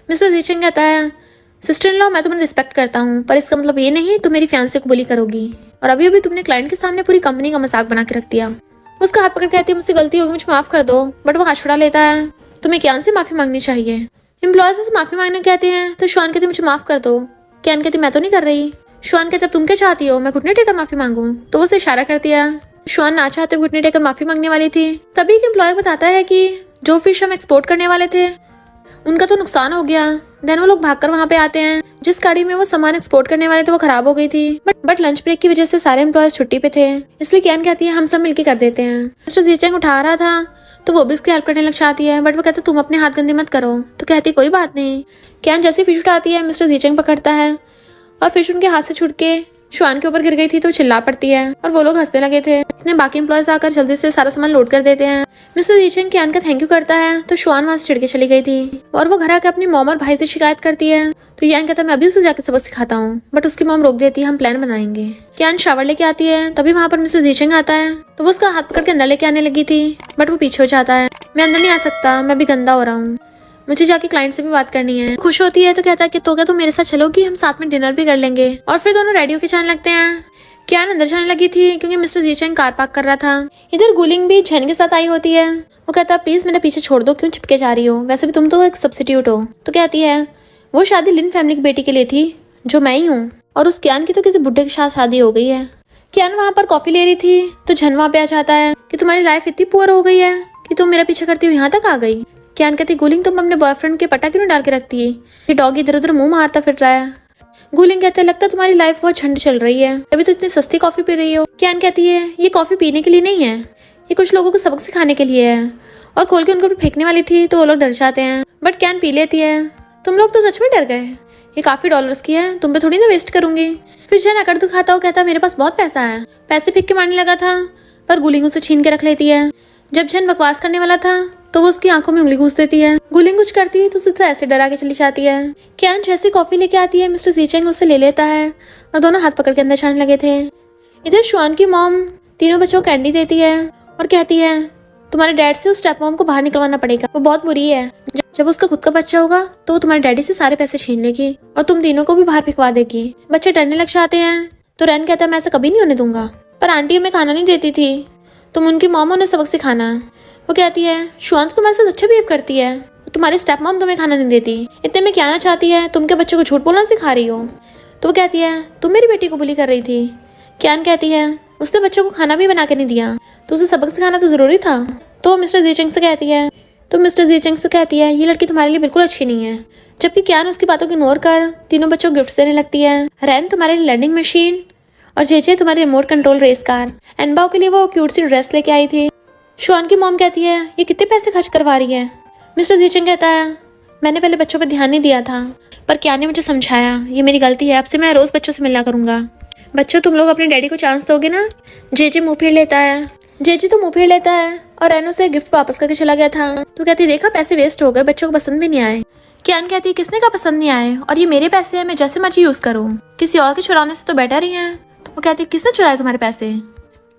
मिस्टर जीचेंग कहता है सिस्टर इन लॉ मैं तुम्हें रिस्पेक्ट करता हूँ पर इसका मतलब ये नहीं तुम मेरी फियांसे को बुली करोगी और अभी अभी तुमने क्लाइंट के सामने पूरी कंपनी का मजाक बना के रख दिया। उसका हाथ पकड़ कहती है मुझसे गलती होगी मुझे माफ कर दो बट वो हाथ छुड़ा लेता है। तुम्हें क्यान से माफी मांगनी चाहिए। एम्प्लॉयज से माफी मांगने कहते हैं तो शुआन कहती मुझे माफ कर दो। कैन कहती मैं तो नहीं कर रही। शुआन कहती अब तुम क्या चाहती हो, मैं घुटने टेकर माफी मांगू? तो वो उसे इशारा कर दिया। शुआन ना चाहते घुटने टेकर माफी मांगने वाली थी। तभी एक एम्प्लॉय बताता है कि जो फिश हम एक्सपोर्ट करने वाले थे उनका तो नुकसान हो गया। देन वो लोग भागकर वहाँ पे आते हैं। जिस गाड़ी में वो सामान एक्सपोर्ट करने वाले थे वो खराब हो गई थी। बट लंच ब्रेक की वजह से सारे एम्प्लॉयज छुट्टी पे थे, इसलिए कैन कहती है हम सब मिलकर कर देते हैं। मिस्टर जीचेंग उठा रहा था तो वो भी उसकी हेल्प करने लग जाती है, बट वो कहता तुम अपने हाथ गंदे मत करो। तो कहती कोई बात नहीं। कैन जैसी फिश उठाती है मिस्टर जीचेंग पकड़ता है और फिश उनके हाथ से छूट के शुआन के ऊपर गिर गई थी तो चिल्ला पड़ती है और वो लोग हंसने लगे थे। इतने बाकी एम्प्लॉयज आकर जल्दी से सारा सामान लोड कर देते हैं। मिस्टर जीचेंग कैन का थैंक यू करता है तो शुआन वहां से चिढ़ के चली गई थी और वो घर आकर अपनी मॉम और भाई से शिकायत करती है। तो यान कहता मैं अभी उसे जाकर सबक सिखाता हूँ, बट उसकी मॉम रोक देती है हम प्लान बनाएंगे। कैन शावर लेके आती है तभी वहाँ पर मिस्टर जीचेंग आता है तो वो उसका हाथ पकड़ के अंदर लेके आने लगी थी, बट वो पीछे हो जाता है। मैं अंदर नहीं आ सकता, मैं भी गंदा हो रहा हूँ, मुझे जाके क्लाइंट से भी बात करनी है। खुश होती है तो कहता है कि तो क्या तुम मेरे साथ चलोगी, हम साथ में डिनर भी कर लेंगे। और फिर दोनों रेडियो के जाने लगते हैं। कैन अंदर जाने लगी थी क्योंकि मिस्टर जीचेंग कार पार्क कर रहा था। इधर गुलिंग भी झन के साथ आई होती है। वो कहता है प्लीज मेरा पीछे छोड़ दो, क्यों चिपके जा रही हो, वैसे भी तुम तो एक सब्स्टिट्यूट हो। तो कहती है वो शादी लिन फैमिली की बेटी के लिए थी जो मैं ही हूँ, और उस कैन की तो किसी बुढ़े के साथ शादी हो गई है। कैन वहाँ पर कॉफी ले रही थी तो झन वहाँ पे आ जाता है कि तुम्हारी लाइफ इतनी पुअर हो गई है कि तुम मेरा पीछे करती हुई यहाँ तक आ गई। कैन कहती गुलिंग तुम अपने बॉयफ्रेंड के पटा क्यों डाल के रखती है, ये डॉग इधर उधर मुंह मारता फिर रहा है। गुलिंग कहते लगता है तुम्हारी लाइफ बहुत झंड चल रही है, तभी तो इतनी सस्ती कॉफी पी रही हो। कैन कहती है ये कॉफी पीने के लिए नहीं है, ये कुछ लोगों को सबक सिखाने के लिए है। और खोल के उनको भी फेंकने वाली थी तो वो लोग डर जाते हैं, बट कैन पी लेती है। तुम लोग तो सच में डर गए, ये काफी डॉलर्स की है, तुम पे थोड़ी ना वेस्ट करूंगी। फिर जन अकड़ दिखाता हो कहता मेरे पास बहुत पैसा है। पैसे फेंक के मारने लगा था पर गुलिंग उसे छीन के रख लेती है। जब जन बकवास करने वाला था तो वो उसकी आंखों में उंगली घुस देती है। गुलिंग कुछ करती है तो उसे ऐसे डरा के चली जाती है। कैन जैसी कॉफी लेके आती है मिस्टर जीचेंग उसे ले लेता है और दोनों हाथ पकड़ के अंदर जाने लगे थे। इधर शुआन की मॉम तीनों बच्चों को कैंडी देती है और कहती है तुम्हारे डैड से उस स्टेप मॉम को बाहर निकलवाना पड़ेगा, वो बहुत बुरी है। जब उसका खुद का बच्चा होगा तो वो तुम्हारे डैडी से सारे पैसे छीन लेगी और तुम तीनों को भी बाहर फेंकवा देगी। बच्चे डरने लग जाते हैं तो रैन कहता है मैं ऐसा कभी नहीं होने दूंगा, पर आंटी हमें खाना नहीं देती थी, तुम उनकी मॉम उन्हें सबक सिखाना। वो कहती है शुआन तो तुम्हारे साथ अच्छा बिहेव करती है, तुम्हारी स्टेप मॉम तुम्हें खाना नहीं देती, इतने में क्या आना चाहती है, तुम क्या बच्चों को झूठ बोलना सिखा रही हो। तो वो कहती है तुम मेरी बेटी को बुली कर रही थी। कैन कहती है उसने बच्चों को खाना भी बना के नहीं दिया तो उसे सबक सिखाना तो जरूरी था। तो मिस्टर जीचेंग से कहती है ये लड़की तुम्हारे लिए बिल्कुल अच्छी नहीं है। जबकि कैन उसकी बातों को इग्नोर कर तीनों बच्चों को गिफ्ट देने लगती है। रैन तुम्हारे लिए लर्निंग मशीन और जेजे तुम्हारी रिमोट कंट्रोल रेस कार। एनबाओ के लिए वो क्यूट सी ड्रेस लेके आई थी। शुआन की मॉम कहती है ये कितने पैसे खर्च करवा रही है। मिस्टर जीचेंग कहता है मैंने पहले बच्चों पर ध्यान नहीं दिया था, पर क्या ने मुझे समझाया, ये मेरी गलती है, अब से मैं रोज बच्चों से मिला करूंगा। बच्चों तुम लोग अपने डैडी को चांस दोगे ना। जेजे मुंह फेर लेता है और रैनो से गिफ्ट वापस करके चला गया था। तो कहती देखा पैसे वेस्ट हो गए, बच्चों को पसंद भी नहीं आए। कैन कहती किसने का पसंद नहीं आए, और ये मेरे पैसे हैं, मैं जैसे मर्जी यूज करूँ, किसी और के चुराने से तो बेटर ही है। तो वो कहती किसने चुराए तुम्हारे पैसे।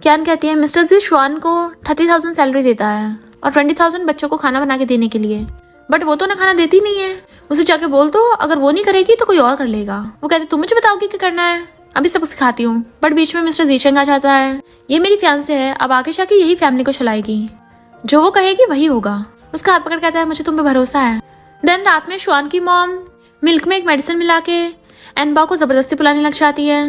कैन कहती है मिस्टर जी शुआन को 30,000 सैलरी देता है और 20,000 बच्चों को खाना बना के देने के लिए, बट वो तो ना खाना देती नहीं है, उसे जाके बोल दो अगर वो नहीं करेगी तो कोई और कर लेगा। वो कहती तुम मुझे बताओगी क्या करना है, अभी सबको सिखाती हूँ। बट बीच में मिस्टर जीचेंग आ जाता है, ये मेरी फियांसे है, अब आगे जाके यही फैमिली को चलाएगी, जो वो कहेगी वही होगा। उसका हाथ पकड़ कहता है मुझे तुम पे भरोसा है। देन रात में शुआन की मॉम मिल्क में एक मेडिसिन मिला के एनबा को जबरदस्ती पिलाने लग जाती है।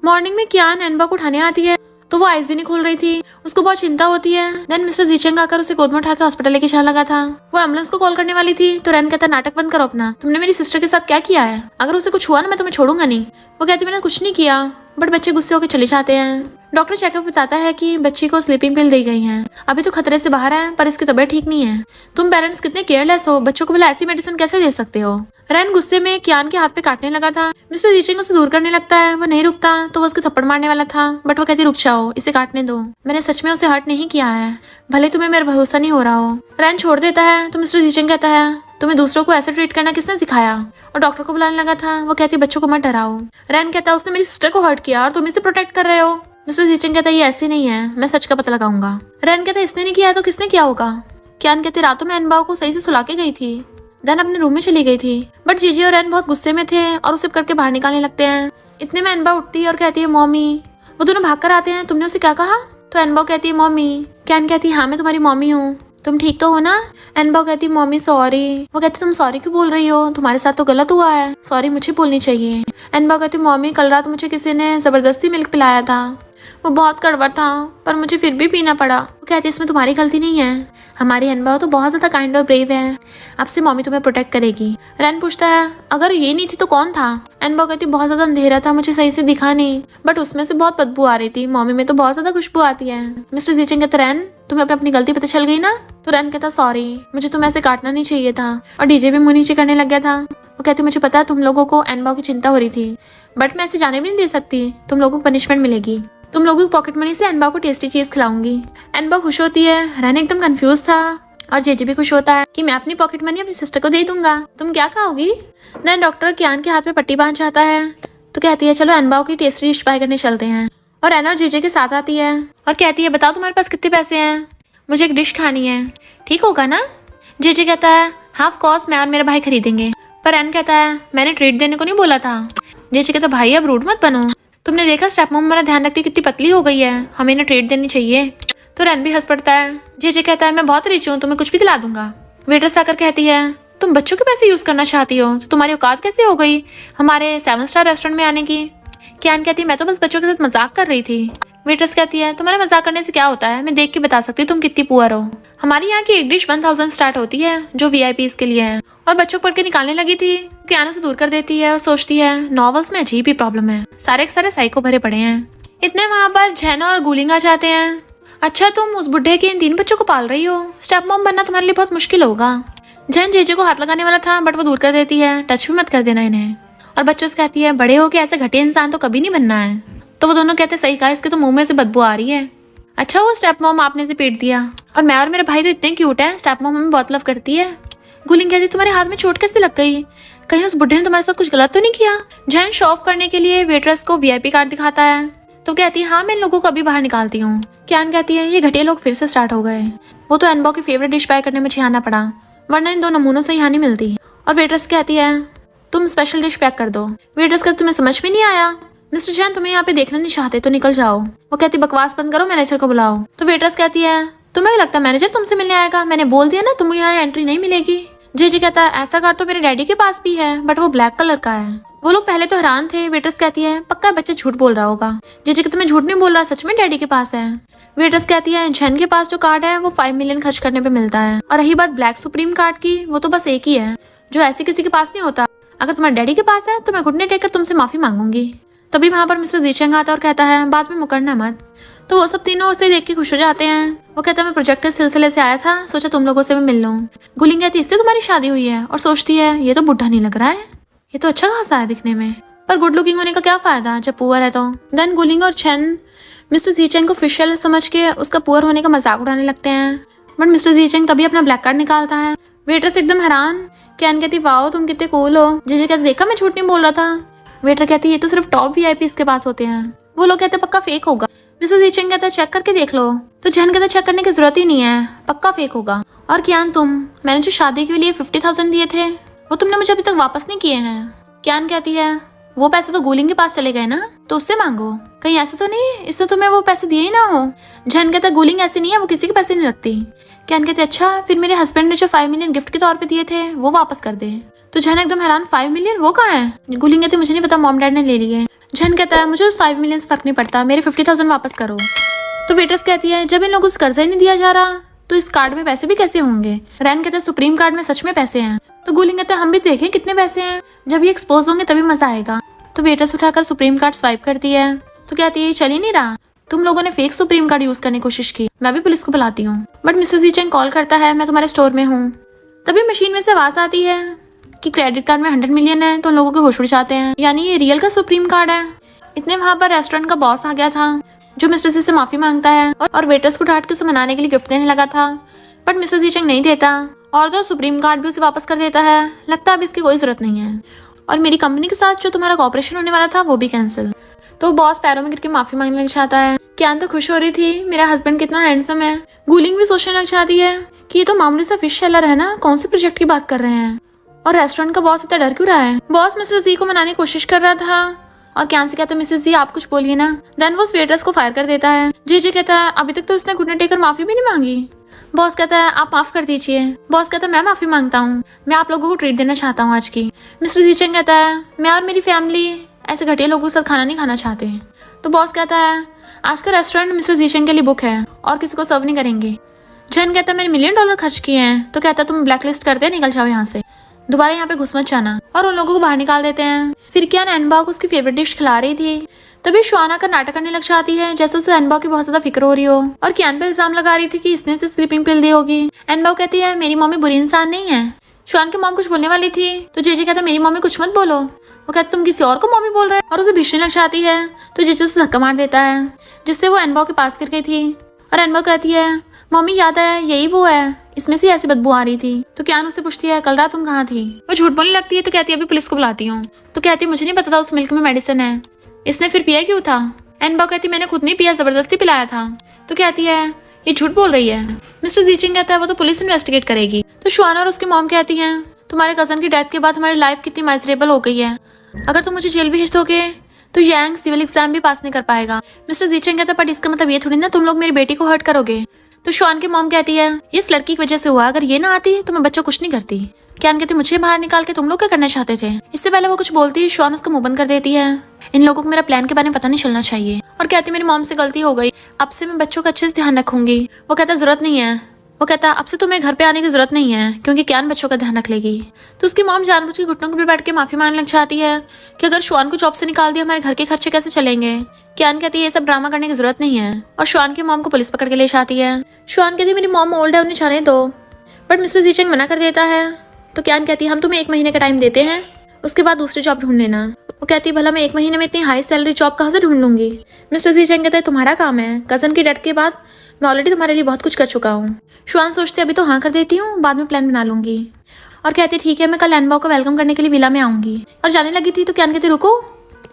मॉर्निंग में कियान एनबा को उठाने आती है तो वो आइज भी नहीं खोल रही थी, उसको बहुत चिंता होती है। देन मिस्टर जीचेंग आकर उसे गोद में उठा के हॉस्पिटल लेके जाने लगा था। वो एम्बुलेंस को कॉल करने वाली थी तो रैन कहता नाटक बंद करो अपना, तुमने मेरी सिस्टर के साथ क्या किया है, अगर उसे कुछ हुआ ना मैं तुम्हें छोड़ूंगा नहीं। वो कहती मैंने कुछ नहीं किया, बट बच्चे गुस्से होकर चले जाते हैं। डॉक्टर चेकअप बताता है कि बच्ची को स्लीपिंग पिल दी गई है, अभी तो खतरे से बाहर है पर इसकी तबीयत ठीक नहीं है। तुम पेरेंट्स कितने केयरलेस हो, बच्चों को भला ऐसी मेडिसिन कैसे दे सकते हो। रैन गुस्से में कियान के हाथ पे काटने लगा था। मिस्टर जीचेंग उसे दूर करने लगता है, वो नहीं रुकता तो वो उसके थप्पड़ मारने वाला था, बट वो कहती रुक जाओ, इसे काटने दो, मैंने सच में उसे हर्ट नहीं किया है, भले तुम्हें मेरा भरोसा नहीं हो रहा हो। रैन छोड़ देता है तो मिस्टर जीचेंग कहता है तुम्हें दूसरों को ऐसे ट्रीट करना किसने सिखाया, और डॉक्टर को बुलाने लगा था। वो कहती बच्चों को मत डराओ। रैन कहता उसने मेरी सिस्टर को हर्ट किया और तुम इसे प्रोटेक्ट कर रहे हो। मिस्टर जीचेंग कहता ये ऐसे नहीं है, मैं सच का पता लगाऊंगा। रैन कहता इसने नहीं किया तो किसने किया होगा। कियान कहते रातों में एनबाओ को सही से सुला के गई थी, देन अपने रूम में चली गई थी, बट जीजी और रैन बहुत गुस्से में थे और उसे करके बाहर निकालने लगते हैं। इतने में एनबा उठती है और कहती है मॉमी। वो दोनों भाग कर आते हैं, तुमने उसे क्या कहा। तो एनबा कहती है मॉमी। कैन कहती है हाँ मैं तुम्हारी मॉमी हूँ, तुम ठीक तो हो ना? एनबा कहती मम्मी सॉरी। वो कहती तुम सॉरी क्यों बोल रही हो, तुम्हारे साथ तो गलत हुआ है, सॉरी मुझे बोलनी चाहिए। एनबा कहती मम्मी कल रात मुझे किसी ने जबरदस्ती मिल्क पिलाया था, वो बहुत कड़वा था पर मुझे फिर भी पीना पड़ा। वो कहती इसमें तुम्हारी गलती नहीं है, हमारी एनबा तो बहुत ज्यादा काइंड और ब्रेव है, अब से मम्मी तुम्हें प्रोटेक्ट करेगी। रैन पूछता है अगर ये नहीं थी तो कौन था? एनबा कहती बहुत ज्यादा अंधेरा था, मुझे सही से दिखा नहीं, बट उसमें से बहुत बदबू आ रही थी, मम्मी में तो बहुत ज्यादा खुशबू आती है। मिस्टर जीचेंग कहते रैन तुम्हें अपनी गलती पता चल गई ना? तो रैन कहता सॉरी, मुझे तुम्हें ऐसे काटना नहीं चाहिए था। और डीजे भी मुंह नीचे करने लग गया था। वो कहती मुझे पता है तुम लोगों को एनबा की चिंता हो रही थी, बट मैं ऐसे जाने भी नहीं दे सकती, तुम लोगों को पनिशमेंट मिलेगी, तुम लोगों की पॉकेट मनी से एनबा को टेस्टी चीज खिलाऊंगी। एनबा खुश होती है, रैन एकदम कंफ्यूज था और जेजे भी खुश होता है कि मैं अपनी पॉकेट मनी अपनी सिस्टर को दे दूंगा, तुम क्या खाओगी? देन डॉक्टर कियान के हाथ में पट्टी बांध जाता है तो कहती है चलो एनबा की टेस्टी डिश बाय करने चलते हैं। और एना जेजे के साथ आती है और कहती है बताओ तुम्हारे पास कितने पैसे हैं, मुझे एक डिश खानी है, ठीक होगा ना? जेजे कहता है हाफ कॉस्ट मैं और मेरा भाई खरीदेंगे। पर एन कहता है मैंने ट्रीट देने को नहीं बोला था। जेजे कहता भाई अब रूड मत बनो, तुमने देखा स्टेप मॉम हमारा ध्यान रखती कितनी पतली हो गई है, हमें इन्हें ट्रीट देनी चाहिए। तो रैन भी हंस पड़ता है। जेजे कहता है मैं बहुत रिच हूँ, तुम्हें कुछ भी दिला दूंगा। वेट्रेस आकर कहती है तुम बच्चों के पैसे यूज करना चाहती हो तो तुम्हारी औकात कैसे हो गई हमारे 7 स्टार रेस्टोरेंट में आने की? कियान कहती है मैं तो बस बच्चों के साथ मजाक कर रही थी। वेट्रेस कहती है तुम्हारे मजाक करने से क्या होता है, मैं देख के बता सकती हूँ तुम कितनी पुअर हो। हमारी यहाँ की एक डिश 1000 स्टार्ट होती है जो VIPs के लिए है। और बच्चों को पढ़ के निकालने लगी थी, कियान उसे दूर कर देती है और सोचती है नॉवेल्स में अजीब ही प्रॉब्लम है, सारे के सारे साइको भरे पड़े हैं। इतने वहाँ पर झैना और गुलिंग आ जाते हैं। अच्छा तुम उस बुढ़े के इन 3 बच्चों को पाल रही हो, स्टेप मॉम बनना तुम्हारे लिए बहुत मुश्किल होगा। जैन जेजे को हाथ लगाने वाला था बट वो दूर कर देती है, टच भी मत कर देना इन्हें। और बच्चों से कहती है बड़े हो के ऐसे घटिया इंसान तो कभी नहीं बनना है। तो वो दोनों कहते सही कहा, इसके तो मुंह में से बदबू आ रही है। अच्छा वो स्टेप मॉम आपने से पीट दिया, और मैं और मेरा भाई तो इतने क्यूट है, स्टेप मॉम हमें बहुत लव करती है। गुलिंग कहती तुम्हारे हाथ में चोट कैसे लग गई, कहीं उस बुढ़े ने तुम्हारे साथ कुछ गलत तो नहीं किया? जैन शो ऑफ करने के लिए वेट्रेस को VIP कार्ड दिखाता है तो कहती है हाँ मैं इन लोगों को अभी बाहर निकालती हूँ। कियान कहती है ये घटिया लोग फिर से स्टार्ट हो गए, वो तो एनबा की फेवरेट डिश बाय करने मुझे आना पड़ा, वरना इन 2 नमूनों से यहाँ नहीं मिलती। और वेट्रेस कहती है तुम स्पेशल डिश पैक कर दो। वेट्रेस कहती तुम्हें समझ में नहीं आया, मिस्टर जैन तुम्हें यहाँ पे देखना नहीं चाहते तो निकल जाओ। वो कहती बकवास बंद करो, मैनेजर को बुलाओ। तो वेट्रेस कहती है तुम्हें लगता है मैनेजर तुमसे मिलने आएगा, मैंने बोल दिया ना तुम्हें यहाँ एंट्री नहीं मिलेगी। जेजे कहता है ऐसा कार्ड तो मेरे डैडी के पास भी है बट वो ब्लैक कलर का है। वो लोग पहले तो हैरान थे। वेट्रेस कहती है पक्का बच्चा झूठ बोल रहा होगा। जेजे कहता मैं झूठ नहीं बोल रहा, सच में डैडी के पास है। वेट्रेस कहती है जैन के पास जो कार्ड है वो 5 मिलियन खर्च करने पे मिलता है, और रही बात ब्लैक सुप्रीम कार्ड की, वो तो बस एक ही है जो ऐसे किसी के पास नहीं होता। अगर तुम्हारे डैडी के पास है तो मैं घुटने टेक कर तुमसे माफी मांगूंगी। तभी वहाँ पर मिस्टर जीचेंग आता है और कहता है बाद में मुकरना मत। तो वो सब तीनों उसे देख के खुश हो जाते हैं। वो कहता है मैं प्रोजेक्ट के सिलसिले से आया था, सोचा तुम लोगों से मैं मिल लूं। गुलिंग कहती इससे तुम्हारी शादी हुई है, और सोचती है ये तो बुढ़ा नहीं लग रहा है, ये तो अच्छा खासा है दिखने में, पर गुड लुकिंग होने का क्या फायदा जब पुअर है तो। देन गुलिंग और चेन मिस्टर जीचेंग को फिशल समझ के उसका पुअर होने का मजाक उड़ाने लगते हैं, बट मिस्टर जीचेंग तभी अपना ब्लैक कार्ड निकालता है। वेट्रेस एकदम हैरान। कियान कहती वाओ तुम कितने कूल हो। जेजे कहते देखा मैं झूठ नहीं बोल रहा था। वेटर कहती ये तो सिर्फ टॉप VIPs के पास होते हैं। वो लोग कहते पक्का फेक होगा। मिस्टर जीचेंग कहता है चेक करके देख लो। तो जैन कहता चेक करने की जरूरत ही नहीं है, पक्का फेक होगा। और कियान मैंने जो शादी के लिए 50,000 दिए थे वो तुमने मुझे अभी तक वापस नहीं किए हैं। कियान कहती है वो पैसे तो गुलिंग के पास चले गए ना, तो उससे मांगो, कहीं ऐसा तो नहीं इससे तुम्हें वो पैसे दिए ही ना हो। जैन कहता गुलिंग ऐसी नहीं है, वो किसी के पैसे नहीं रखती। कियान कहते अच्छा फिर मेरे हस्बैंड ने जो 5 मिलियन गिफ्ट के तौर पे दिए थे वो वापस कर दे। तो जैन एकदम हैरान 5 मिलियन वो कहाँ है? गुलिंग कहती मुझे नहीं पता, मॉम डैड ने ले लिए। जैन कहता है मुझे उस 5 मिलियन से फर्क नहीं पड़ता, मेरे 50,000 वापस करो। तो वेट्रेस कहती है जब इन लोगों से कर्जा ही नहीं दिया जा रहा तो इस कार्ड में पैसे भी कैसे होंगे? रैन कहता है सुप्रीम कार्ड में सच में पैसे हैं। तो गुलिंग कहता है हम भी देखें कितने पैसे हैं, जब ये एक्सपोज होंगे तभी मजा आएगा। तो वेट्रेस उठाकर सुप्रीम कार्ड स्वाइप करती है तो कहती है चल ही नहीं रहा, तुम लोगों ने फेक सुप्रीम कार्ड यूज करने की कोशिश की, मैं भी पुलिस को बुलाती हूँ। बट मिस्टर जीचेंग कॉल करता है मैं तुम्हारे स्टोर में हूँ। तभी मशीन में से आवाज आती है कि क्रेडिट कार्ड में 100 मिलियन है, तो उन लोगों के होश उड़ जाते हैं, यानी ये रियल का सुप्रीम कार्ड है। इतने वहाँ पर रेस्टोरेंट का बॉस आ गया था जो मिस्टर जी से माफी मांगता है और वेटर्स को डांट के उसे मनाने के लिए गिफ्ट देने लगा था, बट मिस्टर जीचेंग नहीं देता और तो सुप्रीम कार्ड भी उसे वापस कर देता है। लगता है अब इसकी कोई जरूरत नहीं है, और मेरी कंपनी के साथ जो तुम्हारा कॉपरेशन होने वाला था वो भी कैंसिल। तो बॉस पैरों में गिर के माफी मांगने लग जाता है। कियान तो खुश हो रही थी मेरा हस्बैंड कितना हैंडसम है। गुलिंग भी सोचने लग जाती है कि ये तो मामूली सा फिश सेलर है ना, कौन से प्रोजेक्ट की बात कर रहे हैं, और रेस्टोरेंट का बॉस इतना डर क्यों रहा है। बॉस मिस्टर जी को मनाने की कोशिश कर रहा था और कियान से कहता है मिसेस जी आप कुछ बोलिए ना। देन वो वेटर्स को फायर कर देता है। जे कहता है अभी तक तो उसने घुटने टेकर माफी भी नहीं मांगी। बॉस कहता है आप माफ कर दीजिए। बॉस कहता है मैं माफी मांगता हूँ, मैं आप लोगों को ट्रीट देना चाहता हूँ आज की। मिस्टर जीचेंग कहता है मैं और मेरी फैमिली ऐसे घटिया लोगों के साथ खाना नहीं खाना चाहते। तो बॉस कहता है आज का रेस्टोरेंट मिस्टर जीचेंग के लिए बुक है और किसी को सर्व नहीं करेंगे। जैन कहता है मैंने $1,000,000 खर्च किए हैं। तो कहता है तुम ब्लैकलिस्ट करते हैं, निकल जाओ यहाँ से, दोबारा यहाँ पे घुस मत जाना। और उन लोगों को बाहर निकाल देते हैं। फिर क्या एनबाओ को उसकी फेवरेट डिश खिला रही थी, तभी शुआना का नाटक करने लग जाती है जैसे उसे एनबाओ की बहुत ज्यादा फिक्र हो रही हो और कियान पे इल्जाम लगा रही थी कि इसने इसे स्लीपिंग पिल दी होगी। एनबाओ कहती है मेरी मम्मी बुरी इंसान नहीं है। शुआन की मॉम कुछ बोलने वाली थी तो जेजे कहता है मेरी मम्मी कुछ मत बोलो। वो कहता तुम किसी और को मम्मी बोल रहे हो और उसे भीषण लग जाती है तो जेजे उसे धक्का मार देता है जिससे वो एनबाओ के पास गिर गई थी। और एनबाओ कहती है मम्मी याद है यही वो है, इसमें से ऐसी बदबू आ रही थी। तो कियान उससे पूछती है कल रात तुम कहाँ थी। वो झूठ बोलने लगती है तो कहती है अभी पुलिस को बुलाती हूँ। तो कहती है मुझे नहीं पता था उस मिल्क में मेडिसिन है, इसने फिर पिया क्यों था। एनबाओ कहती मैंने खुद नहीं पिया, जबरदस्ती पिलाया था। तो कहती है ये झूठ बोल रही है। मिस्टर जीचिंग कहता है वो तो पुलिस इन्वेस्टिगेट करेगी। तो शुआना और उसकी मॉम कहती है तुम्हारे कजन की डेथ के बाद हमारी लाइफ कितनी माइजरेबल हो गई है, अगर तुम मुझे जेल भेज दोगे तो यांग सिविल एग्जाम भी पास नहीं कर पाएगा। मिस्टर जीचिंग कहता है बट इसका मतलब ये थोड़ी ना तुम लोग मेरी बेटी को हर्ट करोगे। तो शुआन की मॉम कहती है इस लड़की की वजह से हुआ, अगर ये ना आती तो मैं बच्चों कुछ नहीं करती। कियान कहती मुझे बाहर निकाल के तुम लोग क्या करना चाहते थे। इससे पहले वो कुछ बोलती शुआन उसका मुंह बंद कर देती है। इन लोगों को मेरा प्लान के बारे में पता नहीं चलना चाहिए। और कहती मेरी मॉम से गलती हो गई, अब से मैं बच्चों का अच्छे से ध्यान रखूंगी। वो कहता जरूरत नहीं है। वो कहता अब से तुम्हें घर पे आने की जरूरत नहीं है क्योंकि कियान बच्चों का ध्यान रख लेगी। तो उसकी मॉम जानबूझ के घुटनों पर बैठ के माफी मांगने लग जाती है कि अगर शुआन को जॉब से निकाल दिया हमारे घर के खर्चे कैसे चलेंगे। कियान कहती है ये सब ड्रामा करने की जरूरत नहीं है और शुआन की मॉम को पुलिस पकड़ के ले जाती है। शुआन कहती है मेरी मॉम ओल्ड है, उन्हें जाने दो। बट मिस्टर जीचेंग मना कर देता है। तो कियान कहती है हम तुम्हें 1 महीने का टाइम देते हैं, उसके बाद दूसरी जॉब ढूंढ लेना। वो कहती है भला मैं 1 महीने में इतनी हाई सैलरी जॉब कहाँ से ढूंढ लूंगी। मिस्टर जीचेंग कहता है तुम्हारा काम है, कजन की डेथ के बाद मैं ऑलरेडी तुम्हारे लिए बहुत कुछ कर चुका हूँ। शुआन सोचते अभी तो हाँ कर देती हूँ, बाद में प्लान बना लूंगी। और कहती ठीक है मैं कल एनबाओ को वेलकम करने के लिए विला में आऊंगी। और जाने लगी थी तो कियान कहती रुको,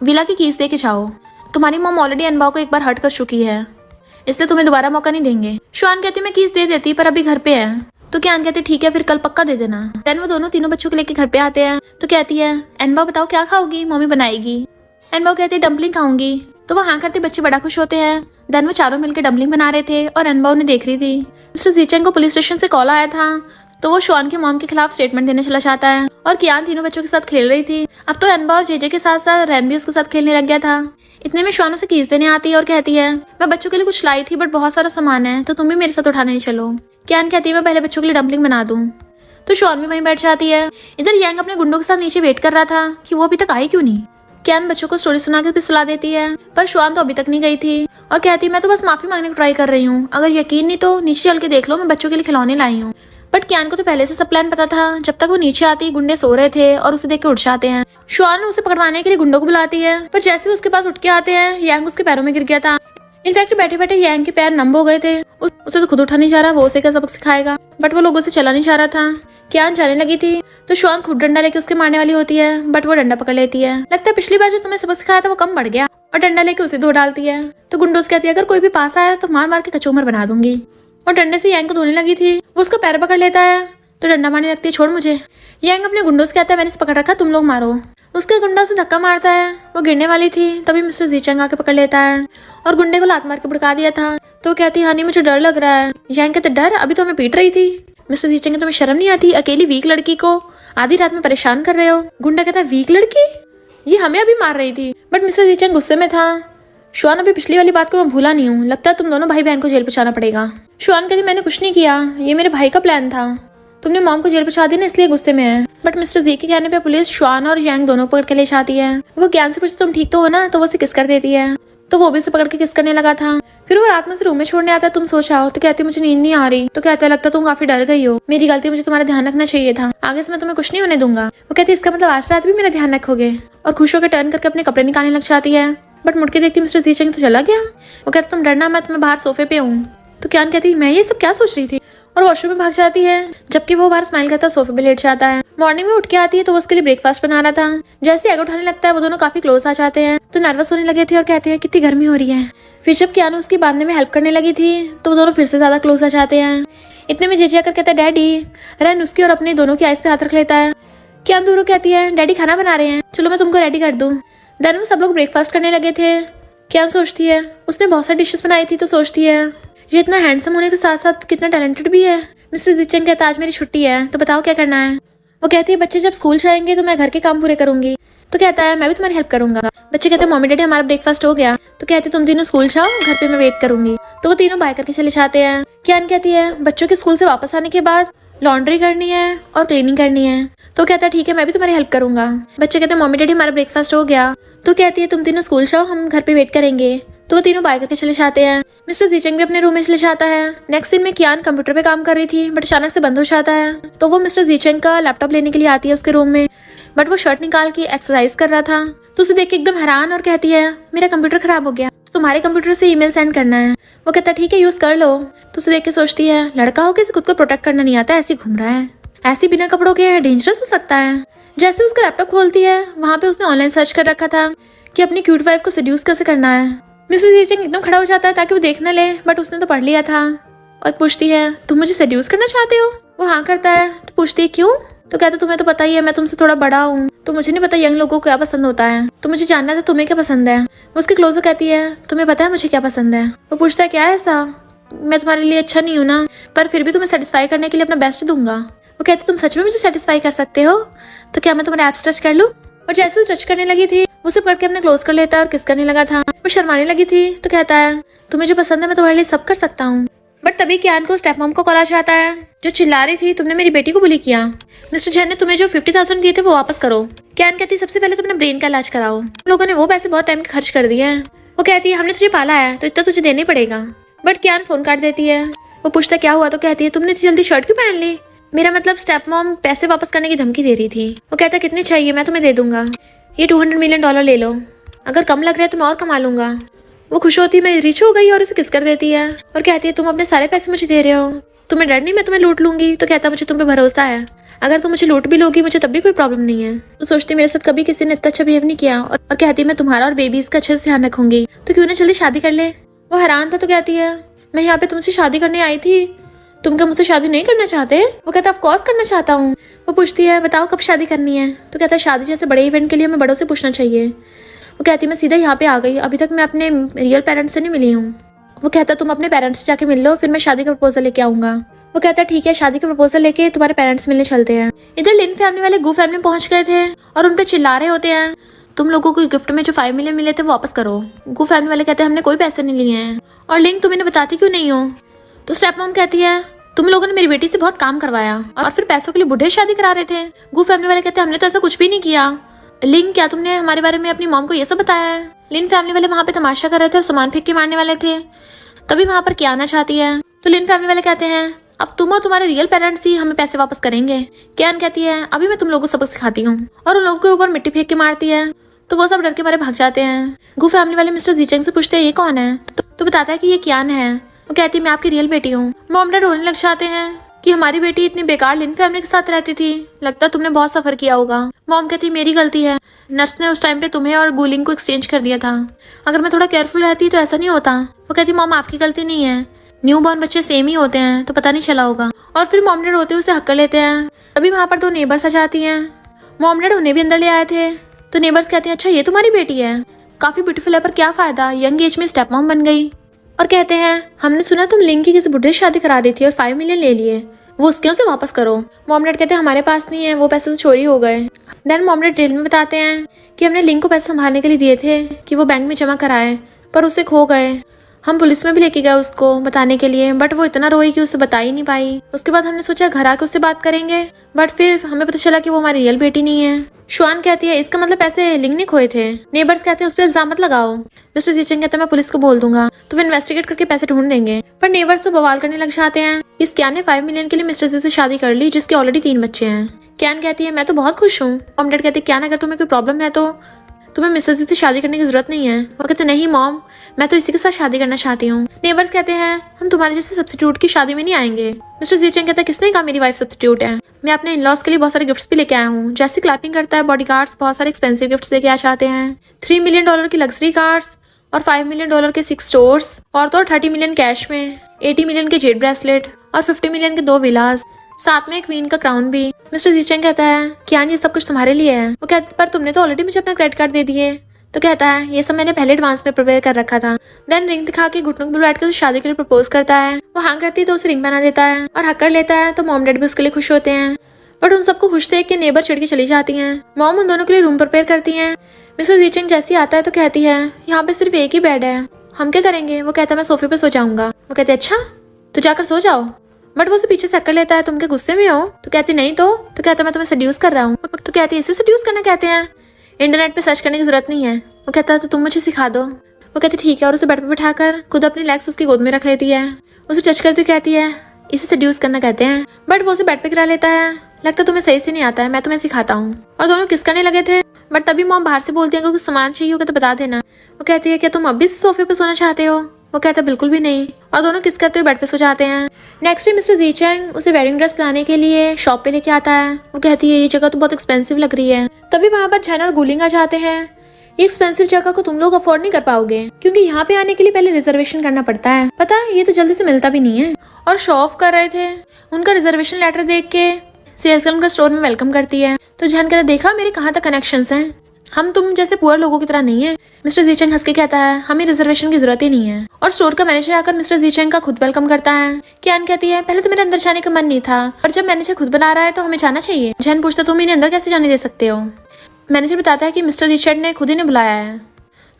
विला की कीज दे के जाओ, तुम्हारी मॉम ऑलरेडी एनबाओ को एक बार हर्ट कर चुकी है, इसलिए तुम्हें दोबारा मौका नहीं देंगे। शुआन कहती मैं कीज दे देती पर अभी घर पे है। तो कियान कहती ठीक है फिर कल पक्का दे देना। देन वो दोनों तीनों बच्चों को लेके घर पे आते हैं। तो कहती है एनबाओ बताओ क्या खाओगी, मम्मी बनाएगी। एनबाओ कहती है डम्पलिंग खाऊंगी। तो वो हाँ करते बच्चे बड़ा खुश होते हैं। देन वो चारों मिलकर डम्पलिंग बना रहे थे और एनबाओ ने देख रही थी। मिस्टर जीचेंग को पुलिस स्टेशन से कॉल आया था तो वो शुआन की मॉम के खिलाफ स्टेटमेंट देने चला जाता है। और कियान तीनों बच्चों के साथ खेल रही थी। अब तो एनबाओ जेजे के साथ साथ रैन भी उसके साथ खेलने लग गया था। इतने में शुआन उसे कीज देने आती है और कहती है मैं बच्चों के लिए कुछ लाई थी बट बहुत सारा सामान है तो तुम भी मेरे साथ उठाने चलो। कियान कहती है मैं पहले बच्चों के लिए डम्पलिंग बना दूं। तो शुआन भी वहीं बैठ जाती है। इधर यांग अपने गुंडों के साथ नीचे वेट कर रहा था कि वो अभी तक आई क्यों नहीं। कियान बच्चों को स्टोरी सुना के भी सुला देती है पर शुआन तो अभी तक नहीं गई थी और कहती है मैं तो बस माफी मांगने को ट्राई कर रही हूँ, अगर यकीन नहीं तो नीचे चल के देख लो, मैं बच्चों के लिए खिलौने लाई हूँ। बट कियान को तो पहले से सब प्लान पता था। जब तक वो नीचे आती गुंडे सो रहे थे और उसे देख के उठ जाते हैं। शुआन उसे पकड़वाने के लिए गुंडों को बुलाती है पर जैसे वो उसके पास उठ के आते हैं यांग उसके पैरों में गिर गया था। इनफैक्ट बैठे बैठे यांग के पैर नम हो गए थे। उसे तो खुद उठा नहीं जा रहा, वो उसे क्या सबक सिखाएगा। बट वो लोगों से चला नहीं जा रहा था। कियान जाने लगी थी तो शुआन खुद डंडा लेके उसके मारने वाली होती है बट वो डंडा पकड़ लेती है। लगता है पिछली बार जो तुम्हें सबक सिखाया था वो कम बढ़ गया और डंडा लेके उसे धो डालती है। तो गुंडों से कहती है अगर कोई भी पास आया तो मार मार के कचूमर बना दूंगी। और डंडे से यांग को धोने लगी थी, वो उसका पैर पकड़ लेता है तो डंडा मारने लगती है छोड़ मुझे। यांग अपने गुंडों से कहता है मैंने इसे पकड़ रखा, तुम लोग मारो। उसके गुंडा उसे धक्का मारता है, वो गिरने वाली थी तभी मिस्टर जीचेंग आके पकड़ लेता है और गुंडे को लात मार के भड़का दिया था। तो कहती है हनी मुझे डर लग रहा है। यांग कहते डर, अभी तो हमें पीट रही थी। मिस्टर जीचेंग तुम्हें शर्म नहीं आती, अकेली वीक लड़की को आधी रात में परेशान कर रहे हो। गुंडा कहता है वीक लड़की, ये हमें अभी मार रही थी। बट मिस्टर जीचेंग गुस्से में था। शुआन अभी पिछली वाली बात को मैं भूला नहीं हूँ, लगता है तुम दोनों भाई बहन को जेल पहुंचाना पड़ेगा। शुआन कहती मैंने कुछ नहीं किया, ये मेरे भाई का प्लान था, तुमने मॉम को जेल पहुंचा दिया ना इसलिए गुस्से में है। बट मिस्टर जी के कहने पे पुलिस शुआन और यांग दोनों पकड़ के ले जाती है। वो ज्ञान से पूछती तुम ठीक तो हो ना, तो वो उसे किस कर देती है तो वो भी उसे पकड़ के किस करने लगा था। फिर वो रात में उसे रूम में छोड़ने आता है, तुम सो जाओ। तो कहती मुझे नींद नहीं आ रही। तो कहता है लगता तुम काफी डर गई हो, मेरी गलती, मुझे तुम्हारा ध्यान रखना चाहिए था, आगे से मैं तुम्हें कुछ नहीं होने दूंगा। वो कहती इसका मतलब आज रात भी मेरा ध्यान रखोगे। और खुश होकर टर्न करके अपने कपड़े निकालने लग जाती है। बट मुड़ के देखती मिस्टर जीचेंग तो चला गया। वो कहता तुम डरना मत, मैं बाहर सोफे पे हूँ। तो कियान कहती मैं ये सब क्या सोच रही थी और वॉशरूम में भाग जाती है। जबकि वो बाहर स्माइल करता सोफे पे लेट जाता है। मॉर्निंग में उठ के आती है तो वो उसके लिए ब्रेकफास्ट बना रहा था। जैसे एग उठाने लगता है वो दोनों काफी क्लोज आ जाते हैं तो नर्वस होने लगे थे और कहते हैं कितनी गर्मी हो रही है। फिर जब कियान उसकी बांधने में हेल्प करने लगी थी तो वो दोनों फिर से ज्यादा क्लोज आ जाते हैं। इतने में जेजे आकर कहता है डैडी। रैन उसकी और अपने दोनों की आइस पे हाथ रख लेता है। कियान दूर कहती है डैडी खाना बना रहे हैं, चलो मैं तुमको रेडी कर दूं। देन वो सब लोग ब्रेकफास्ट करने लगे थे। कियान सोचती है उसने बहुत सारी डिशेस बनाई थी तो सोचती है ये इतना हैंडसम होने के साथ साथ कितना टैलेंटेड भी है। मिस्टर जीचेंग कहता आज मेरी छुट्टी है तो बताओ क्या करना है। वो कहती है बच्चे जब स्कूल जाएंगे तो मैं घर के काम पूरे करूंगी। तो कहता है मैं भी तुम्हारी हेल्प करूंगा। बच्चे कहते हैं मम्मी डैडी हमारा ब्रेकफास्ट हो गया। तो कहते हैं तुम तीनों स्कूल जाओ, घर पे मैं वेट करूंगी। तो वो तीनों बाय करके चले जाते हैं। कियान कहती है बच्चों के स्कूल से वापस आने के बाद लॉन्ड्री करनी है और क्लीनिंग करनी है। तो कहता है ठीक है मैं भी तुम्हारी हेल्प करूंगा। बच्चे कहते हैं मम्मी डैडी हमारा ब्रेकफास्ट हो गया। तो कहती है तुम तीनों स्कूल जाओ, हम घर पे वेट करेंगे। तो वो तीनों बाय करके चले जाते हैं। मिस्टर जीचेंग भी अपने रूम में चले जाता है। नेक्स्ट सीन में कियान कंप्यूटर पे काम कर रही थी बट अचानक से बंद हो जाता है। तो वो मिस्टर जीचेंग का लैपटॉप लेने के लिए आती है उसके रूम में, बट वो शर्ट निकाल के एक्सरसाइज कर रहा था। तो उसे देख के एकदम हैरान और कहती है मेरा कंप्यूटर खराब हो गया, तो तुम्हारे कंप्यूटर से ईमेल सेंड करना है। वो कहता है ठीक है यूज कर लो। तो उसे देख के सोचती है लड़का हो किसी खुद को प्रोटेक्ट करना नहीं आता, ऐसे घूम रहा है, ऐसे बिना कपड़ों के डेंजरस हो सकता है। जैसे उसका लैपटॉप खोलती है वहां पे उसने ऑनलाइन सर्च कर रखा था कि अपनी क्यूट वाइफ को सेड्यूस कैसे करना है। मिस्टर जीचेंग एकदम खड़ा हो जाता है ताकि वो देख न ले, बट उसने तो पढ़ लिया था और पूछती है तुम मुझे सेड्यूस करना चाहते हो। वो हाँ करता है। तो पूछती है क्यों। तो कहता तुम्हें तो पता ही है मैं तुमसे थोड़ा बड़ा हूँ, तो मुझे नहीं पता यंग लोगों को क्या पसंद होता है, तो मुझे जानना था तुम्हें क्या पसंद है। वो उसके क्लोज हो कहती है तुम्हें पता है मुझे क्या पसंद है। वो पूछता है क्या है ऐसा, मैं तुम्हारे लिए अच्छा नहीं हूँ ना, पर फिर भी तुम्हें सेटिस्फाई करने के लिए अपना बेस्ट दूंगा। वो कहती तुम सच में मुझे सेटिस्फाई कर सकते हो, तो क्या मैं तुम्हारे एप्स टच कर लूँ। और जैसे वो टच करने लगी थी वो सिर्फ करके अपने क्लोज कर लेता है और किस करने लगा था। वो शर्माने लगी थी। तो कहता है तुम्हें जो पसंद है मैं तुम्हारे लिए सब कर सकता हूँ। बट तभी कियान को स्टेप मॉम को कॉल आ जाता है जो चिल्ला रही थी तुमने मेरी बेटी को बुली किया, मिस्टर जैन ने तुम्हें जो 50,000 दिए थे वो वापस करो। कियान कहती सबसे पहले तुमने ब्रेन का इलाज कराओ, लोगों ने वो पैसे बहुत टाइम के खर्च कर दिए हैं। वो कहती है हमने तुझे पाला है तो इतना तुझे देना पड़ेगा। बट कियान फोन काट देती है। वो पूछता क्या हुआ। तो कहती है तुमने इतनी जल्दी शर्ट क्यों पहन ली, मेरा मतलब स्टेप मॉम पैसे वापस करने की धमकी दे रही थी। वो कहता है कितने चाहिए मैं तुम्हें दे दूंगा, ये $200 मिलियन ले लो, अगर कम लग रहा है तो मैं और कमा लूंगा। वो खुश होती मैं रिच हो गई और उसे किस कर देती है और कहती है तुम अपने सारे पैसे मुझे दे रहे हो, तुम्हें डर नहीं मैं तुम्हें लूट लूंगी। तो कहता मुझे तुम पे भरोसा है, अगर तुम मुझे लूट भी लोगी मुझे तब भी कोई प्रॉब्लम नहीं है। तो सोचती मेरे साथ कभी किसी ने इतना अच्छा बिहेव नहीं किया और कहती मैं तुम्हारा और बेबीज का अच्छे से ध्यान रखूंगी, तो क्यों ना जल्दी शादी कर ले। वो हैरान था। तो कहती है मैं यहाँ पे तुमसे शादी करने आई थी, तुम क्या मुझसे शादी नहीं करना चाहते। वो कहता ऑफ कोर्स करना चाहता हूँ। वो पूछती है बताओ कब शादी करनी है। तो कहता है शादी जैसे बड़े इवेंट के लिए हमें बड़ों से पूछना चाहिए। वो कहती मैं सीधा यहाँ पे आ गई, अभी तक मैं अपने रियल पेरेंट्स से नहीं मिली हूँ। वो कहता तुम अपने पेरेंट्स से जाके मिल लो, फिर मैं शादी का प्रपोजल लेके आऊंगा। वो कहता ठीक है शादी का प्रपोजल लेके तुम्हारे पेरेंट्स मिलने चलते हैं। इधर लिन फैमिली वाले गू फैमिली पहुंच गए थे और उन पे चिल्ला रहे होते हैं तुम लोगों को गिफ्ट में जो 5 मिलियन मिले थे वो वापस करो। गू फैमिली वाले कहते हैं हमने कोई पैसे नहीं लिए हैं। और लिंक तुम इन्हें बताती क्यों नहीं हो। तो स्टेप मॉम कहती है तुम लोगों ने मेरी बेटी से बहुत काम करवाया और फिर पैसों के लिए बुढ़े शादी करा रहे थे। गू फैमिली वाले कहते हैं हमने तो ऐसा कुछ भी नहीं किया। लिंक क्या तुमने हमारे बारे में अपनी मॉम को ये सब बताया है। लिन फैमिली वाले वहाँ पे तमाशा कर रहे थे और सामान फेंक के मारने वाले थे, तभी वहाँ पर क्या आना चाहती है। तो लिन फैमिली वाले कहते हैं अब तुम और तुम्हारे रियल पेरेंट्स ही हमें पैसे वापस करेंगे। कियान कहती है अभी मैं तुम लोगों को सबक सिखाती हूँ और उन लोगों के ऊपर मिट्टी फेंक के मारती है। तो वो सब डर के मारे भाग जाते हैं। गू फैमिली वाले मिस्टर जीचेंग से पूछते हैं ये कौन है। तो बताता है कि ये कियान है। वो कहती है मैं आपकी रियल बेटी हूँ। मॉम डैड रोने लग जाते हैं कि हमारी बेटी इतनी बेकार लिन फैमिली के साथ रहती थी, लगता तुमने बहुत सफर किया होगा। मॉम कहती मेरी गलती है, नर्स ने उस टाइम पे तुम्हें और गुलिंग को एक्सचेंज कर दिया था, अगर मैं थोड़ा केयरफुल रहती तो ऐसा नहीं होता। वो कहती मॉम आपकी गलती नहीं है, न्यू बॉर्न बच्चे सेम ही होते हैं तो पता नहीं चला होगा। और फिर मॉम डैड होते उसे हक कर लेते हैं। तभी वहाँ पर 2 नेबर्स आ जाती हैं। मॉम डैड उन्हें भी अंदर ले आए थे। तो नेबर्स कहती हैं अच्छा ये तुम्हारी बेटी है, काफी ब्यूटीफुल है, पर क्या फायदा यंग एज में स्टेप मॉम बन गई। और कहते हैं हमने सुना तुम लिंक की किसी बुढ़े से शादी करा दी थी और 5 मिलियन ले लिए, वो उसके उसे वापस करो। मॉम डैड कहते हैं हमारे पास नहीं है, वो पैसे तो चोरी हो गए। देन मॉम डैड डिटेल में बताते हैं कि हमने लिंक को पैसे संभालने के लिए दिए थे कि वो बैंक में जमा कराए, पर उससे खो गए। हम पुलिस में भी लेके गए उसको बताने के लिए, बट वो इतना रोई कि उससे बता ही नहीं पाई। उसके बाद हमने सोचा घर आके उससे बात करेंगे, बट फिर हमें पता चला कि वो हमारी रियल बेटी नहीं है। शुआन कहती है इसका मतलब पैसे लिंक ने खोए थे। नेबर्स कहते हैं उस पर इल्जाम मत लगाओ। मिस्टर जीचेंग कहता है मैं पुलिस को बोल दूंगा, तो वो इन्वेस्टिगेट करके पैसे ढूंढ देंगे। पर नेबर्स तो बवाल करने लग जाते हैं इस कियान ने 5 मिलियन के लिए मिस्टर जी से शादी कर ली जिसके ऑलरेडी 3 बच्चे हैं। कियान कहती है मैं तो बहुत खुश हूँ। मॉम डैड कहते हैं कियान अगर तुम्हें कोई प्रॉब्लम है तो तुम्हें मिस्टर जी से शादी करने की जरूरत नहीं है। वो कहते नहीं मॉम मैं तो इसी के साथ शादी करना चाहती हूँ। नेबर्स कहते हैं हम तुम्हारे जैसे सब्स्टिट्यूट की शादी में नहीं आएंगे। मिस्टर जीचेंग कहता है किसने कहा मेरी वाइफ सब्स्टिट्यूट है, मैं अपने इन-लॉज के लिए बहुत सारे गिफ्ट्स भी लेके आया हूँ। जैसे क्लैपिंग करता है बॉडीगार्ड्स बहुत सारे एक्सपेंसिव गिफ्ट्स लेके आ जाते हैं। $3 मिलियन की लग्जरी कार्स और $5 मिलियन के 6 स्टोर्स और तो 30 मिलियन कैश में, 80 मिलियन के जेड ब्रेसलेट और 50 मिलियन के 2 विलास, साथ में क्वीन का क्राउन भी। मिस्टर जीचेंग कहता है कियान ये सब कुछ तुम्हारे लिए है। वो कहते पर तुमने तो ऑलरेडी मुझे अपना क्रेडिट कार्ड दे दिए, तो कहता है ये सब मैंने पहले एडवांस में प्रिपेयर कर रखा था। देन रिंग दिखा के घुटनों पर बैठ के उसे शादी के लिए प्रपोज करता है। वो हाँ करती तो उसे रिंग पहना देता है और हक कर लेता है। तो मॉम डैड भी उसके लिए खुश होते हैं। बट उन सबको खुश देख के नेबर चिढ़ के चली जाती हैं। मॉम उन दोनों के लिए रूम प्रिपेयर करती हैं। मिस्टर जीचेंग जैसे ही आता है तो कहती है यहाँ पे सिर्फ एक ही बेड है, हम क्या करेंगे। वो कहता है मैं सोफे पे सो जाऊंगा। वो कहते अच्छा तो जाकर सो जाओ। बट वो उसे पीछे से कर लेता है। तुम क्या गुस्से में हो। तो कहती नहीं तो कहता मैं तुम्हें सड्यूस कर रहा हूँ। तो कहती है इसे सड्यूस करना कहते हैं, इंटरनेट पे सर्च करने की जरूरत नहीं है। वो कहता है तो तुम मुझे सिखा दो। वो कहती ठीक है और उसे बेड पे बिठाकर खुद अपनी लेग्स उसकी गोद में रख लेती है। उसे टच करती कहती है इसे सड्यूस करना कहते हैं। बट वो उसे बेड पे गिरा लेता है। लगता तुम्हें सही से नहीं आता है, मैं तुम्हें सिखाता हूँ। और दोनों किस करने लगे थे। बट तभी मॉम बाहर से बोलती है अगर कुछ सामान चाहिए होगा तो बता देना। वो कहती है क्या तुम अब भी सोफे पे सोना चाहते हो। वो कहता है बिल्कुल भी नहीं। और दोनों किस करते हुए बेड पे सो जाते हैं। नेक्स्ट डे मिस्टर जीचेंग उसे वेडिंग ड्रेस लाने के लिए शॉप पे लेके आता है। वो कहती है ये जगह तो बहुत एक्सपेंसिव लग रही है। तभी वहाँ पर झन और गुलिंग आ जाते हैं। ये एक्सपेंसिव जगह को तुम लोग अफोर्ड नहीं कर पाओगे क्योंकि यहाँ पे आने के लिए पहले रिजर्वेशन करना पड़ता है। पता है ये तो जल्दी से मिलता भी नहीं है। और शो ऑफ कर रहे थे। उनका रिजर्वेशन लेटर देख के सेल्स गर्ल उनका स्टोर में वेलकम करती है। तो झन कहता देखा मेरे कहाँ तक कनेक्शंस हैं, हम तुम जैसे पुअर लोगों की तरह नहीं है। मिस्टर जीचेंग हंस के कहता है हमें रिजर्वेशन की जरूरत ही नहीं है। और स्टोर का मैनेजर आकर मिस्टर जीचेंग का खुद वेलकम करता है। कियान कहती है पहले तो मेरे अंदर जाने का मन नहीं था पर जब मैनेजर खुद बना रहा है तो हमें जाना चाहिए। झन पूछता तुम इन्हें अंदर कैसे जाने दे सकते हो। मैनेजर बताता है कि मिस्टर रिचर्ड ने खुद ही ने बुलाया है।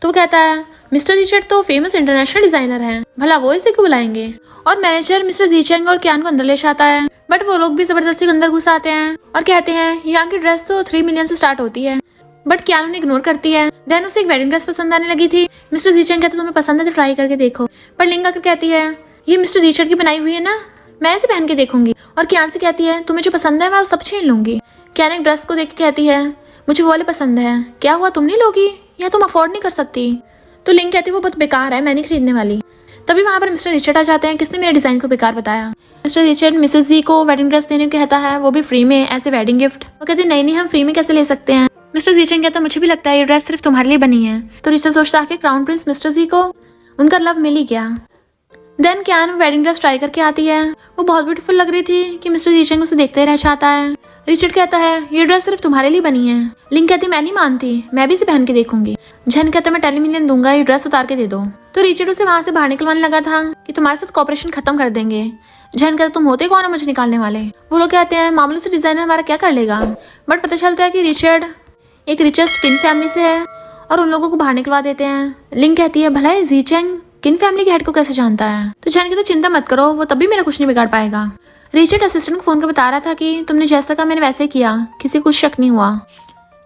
तो वो कहता है मिस्टर रिचर्ड तो फेमस इंटरनेशनल डिजाइनर हैं, भला वो इसे क्यों बुलाएंगे। और मैनेजर मिस्टर जीचेंग और कियान को अंदर ले जाता है। बट वो लोग भी जबरदस्ती अंदर घुस आते हैं और कहते हैं यहाँ की ड्रेस तो 3 मिलियन से स्टार्ट होती है। बट कियान उन्हें इग्नोर करती है। देन उसे एक वेडिंग ड्रेस पसंद आने लगी थी। मिस्टर जीचेंग कहते तुम्हें पसंद है तो ट्राई करके देखो। पर लिंग आकर कहती है ये मिस्टर रिचर्ड की बनाई हुई है ना, मैं इसे पहन के देखूंगी। और कियान से कहती है तुम्हें जो पसंद है मैं वो सब छीन लूंगी। कियान एक ड्रेस को देख के कहती है मुझे वो वाले पसंद है, क्या हुआ तुम नहीं लोगी या तुम अफोर्ड नहीं कर सकती। तो लिंग कहती है वो बहुत बेकार है, मैं नहीं खरीदने वाली। तभी वहाँ पर मिस्टर रिचर्ड आ जाते हैं। किसने मेरे डिजाइन को बेकार बताया। मिस्टर रिचर्ड मिसेस जी को वेडिंग ड्रेस देने को कहता है, वो भी फ्री में एज ए वेडिंग गिफ्ट। वो कहती नहीं नहीं हम फ्री में कैसे ले सकते हैं। मिस्टर जीचेंग कहता मुझे भी लगता है ये ड्रेस सिर्फ तुम्हारे लिए बनी है। तो रिचर्ड सोचता है कि क्राउन प्रिंस मिस्टर जी को उनका लव मिल ही गया। देन कियान वेडिंग ड्रेस ट्राई करके आती है। वो बहुत ब्यूटीफुल लग रही थी कि मिस्टर जीचेंग उसे देखते ही रह जाता है। रिचर्ड कहता है ये ड्रेस सिर्फ तुम्हारे लिए बनी है। लिंग कहती मैं नहीं मानती, मैं भी इसे पहन के देखूंगी। झन कहता मैं 10 मिलियन दूंगा, ये ड्रेस उतार के दे दो। तो रिचर्ड उसे वहां से बाहर निकलवाने लगा था कि तुम्हारे साथ कॉपरेशन खत्म कर देंगे। झन कहता तुम होते कौन है मुझे निकालने वाले। वो लोग कहते हैं मामलों से डिजाइनर हमारा क्या कर लेगा। बट पता चलता है कि रिचर्ड एक रिचेस्ट किन फैमिली से है और उन लोगों को बाहर निकलवा देते हैं। लिंग कहती है भला जीचेंग किन फैमिली के हेड को कैसे जानता है। तो झन कहता चिंता मत करो, वो तभी मेरा कुछ नहीं बिगाड़ पाएगा। रिचर्ड असिस्टेंट को फोन कर बता रहा था कि तुमने जैसा कहा मैंने वैसे किया, किसी को शक नहीं हुआ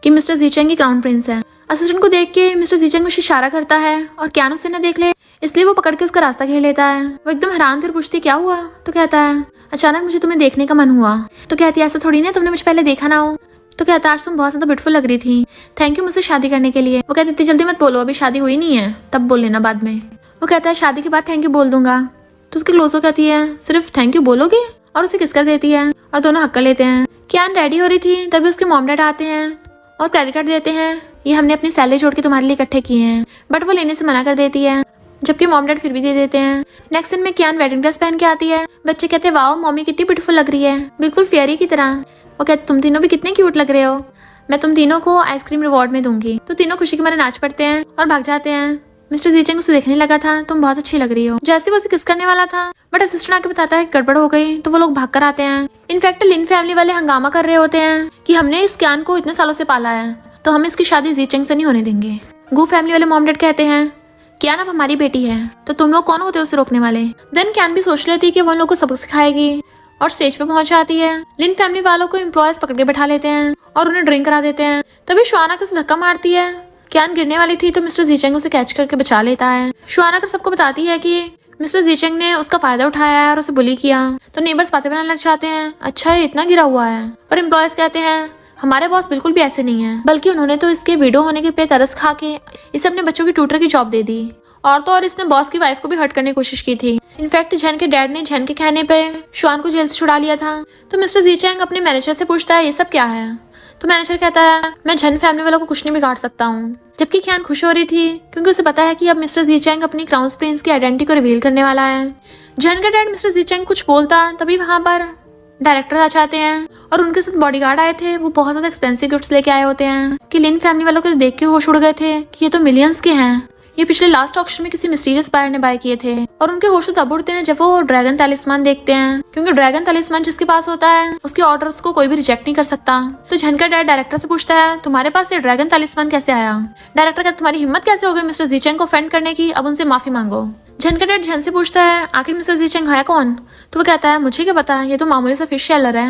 कि मिस्टर जीचेंग की क्राउन प्रिंस है। असिस्टेंट को देख के मिस्टर जीचेंग उसे इशारा करता है और क्या उसे न देख ले इसलिए वो पकड़ के उसका रास्ता घेर लेता है। वो एकदम हैरान थी और पूछती क्या हुआ। तो कहता है अचानक मुझे तुम्हें देखने का मन हुआ। तो कहती है ऐसा थोड़ी ना तुमने मुझे पहले देखा ना हो। तो कहता आज तुम बहुत ज्यादा ब्यूटीफुल लग रही थी, थैंक यू मुझसे शादी करने के लिए। वो कहती इतनी जल्दी मत बोलो, अभी शादी हुई नहीं है, तब बोल लेना बाद में। वो कहता है शादी के बाद थैंक यू बोल दूंगा। तो उसकी क्लोजो कहती है सिर्फ थैंक यू बोलोगे, और उसे किस कर देती है और दोनों हक कर लेते हैं। कियान रेडी हो रही थी तभी उसके मॉम डैड आते हैं और क्रेडिट कार्ड देते हैं, ये हमने अपनी सैलरी जोड़ के तुम्हारे लिए इकट्ठे किए हैं। बट वो लेने से मना कर देती है जबकि मॉम डैड फिर भी दे देते हैं। नेक्स्ट सीन में कियान वेडिंग ड्रेस पहन के आती है। बच्चे कहते हैं वाओ मम्मी कितनी ब्यूटीफुल लग रही है, बिल्कुल फेयरी की तरह। वो कहते तुम तीनों भी कितने क्यूट लग रहे हो, मैं तुम तीनों को आइसक्रीम रिवॉर्ड में दूंगी। तो तीनों खुशी के मारे नाच पड़ते हैं और भाग जाते हैं। मिस्टर जीचेंग उसे देखने लगा था, तुम बहुत अच्छी लग रही हो, जैसे वो उसे किस करने वाला था। बट असिस्टेंट आके बताता है गड़बड़ हो गई। तो वो लोग भाग कर आते हैं। इनफैक्ट लिन फैमिली वाले हंगामा कर रहे होते हैं कि हमने इस कियान को इतने सालों से पाला है तो हम इसकी शादी जीचेंग से नहीं होने देंगे। गू फैमिली वाले मॉम डैड कहते हैं कियान अब हमारी बेटी है तो तुम लोग कौन होते हो उसे रोकने वाले। देन कियान भी सोच लेती है कि वो उन लोग को सबक सिखाएगी और स्टेज पे पहुंच जाती है। लिन फैमिली वालों को एम्प्लॉयज पकड़ के बैठा लेते हैं और उन्हें ड्रिंक करा देते हैं। तभी शुआना को उसे धक्का मारती है। कियान गिरने वाली थी तो मिस्टर जीचेंग उसे कैच करके बचा लेता है। शुआना कर सबको बताती है कि मिस्टर जीचेंग ने उसका फायदा उठाया है और उसे बुली किया। तो नेबर्स बातें बनाने लग जाते हैं, अच्छा ये इतना गिरा हुआ है। पर एम्प्लॉयज कहते हैं हमारे बॉस बिल्कुल भी ऐसे नहीं है, बल्कि उन्होंने तो इसके वीडियो होने के पे तरस खा के इसे अपने बच्चों की ट्यूटर की जॉब दे दी। और तो और इसने बॉस की वाइफ को भी हर्ट करने की कोशिश की थी। इनफैक्ट झन के डैड ने झन के कहने पे शुआन को जेल से छुड़ा लिया था। तो मिस्टर जीचेंग अपने मैनेजर से पूछता है ये सब क्या है। तो मैनेजर कहता है मैं झन फैमिली वालों को कुछ नहीं बिगाड़ सकता हूँ। जबकि कियान खुश हो रही थी क्योंकि उसे पता है कि अब मिस्टर जीचेंग अपनी क्राउन प्रिंस की आइडेंटिटी को रिवील करने वाला है। झन का डैड मिस्टर जीचेंग कुछ बोलता तभी वहां पर डायरेक्टर आ जाते हैं और उनके साथ बॉडीगार्ड आए थे। वो बहुत ज्यादा एक्सपेंसिव गिफ्ट्स लेके आए होते हैं कि लिन फैमिली वालों को देख के होश उड़ गए थे कि ये तो मिलियंस के हैं। ये पिछले लास्ट ऑक्शन में किसी मिस्टीरियस बायर ने बाय किए थे। और उनके होश तब उड़ते हैं जब वो ड्रैगन तलिस्मान देखते हैं, क्योंकि ड्रैगन तलिस्मान जिसके पास होता है उसके ऑर्डर्स को कोई भी रिजेक्ट नहीं कर सकता। तो झन का डैड डायरेक्टर से पूछता है, तुम्हारे पास ये ड्रैगन तलिस्मान कैसे आया? डायरेक्टर कहता, तुम्हारी हिम्मत कैसे हो गई मिस्टर जीचेंग को ऑफेंड करने की, अब उनसे माफी मांगो। झन का डैड झन से पूछता है, आखिर मिस्टर जीचेंग है कौन? तो वो कहता है, मुझे क्या पता, ये तो मामूली सा फिश सेलर है,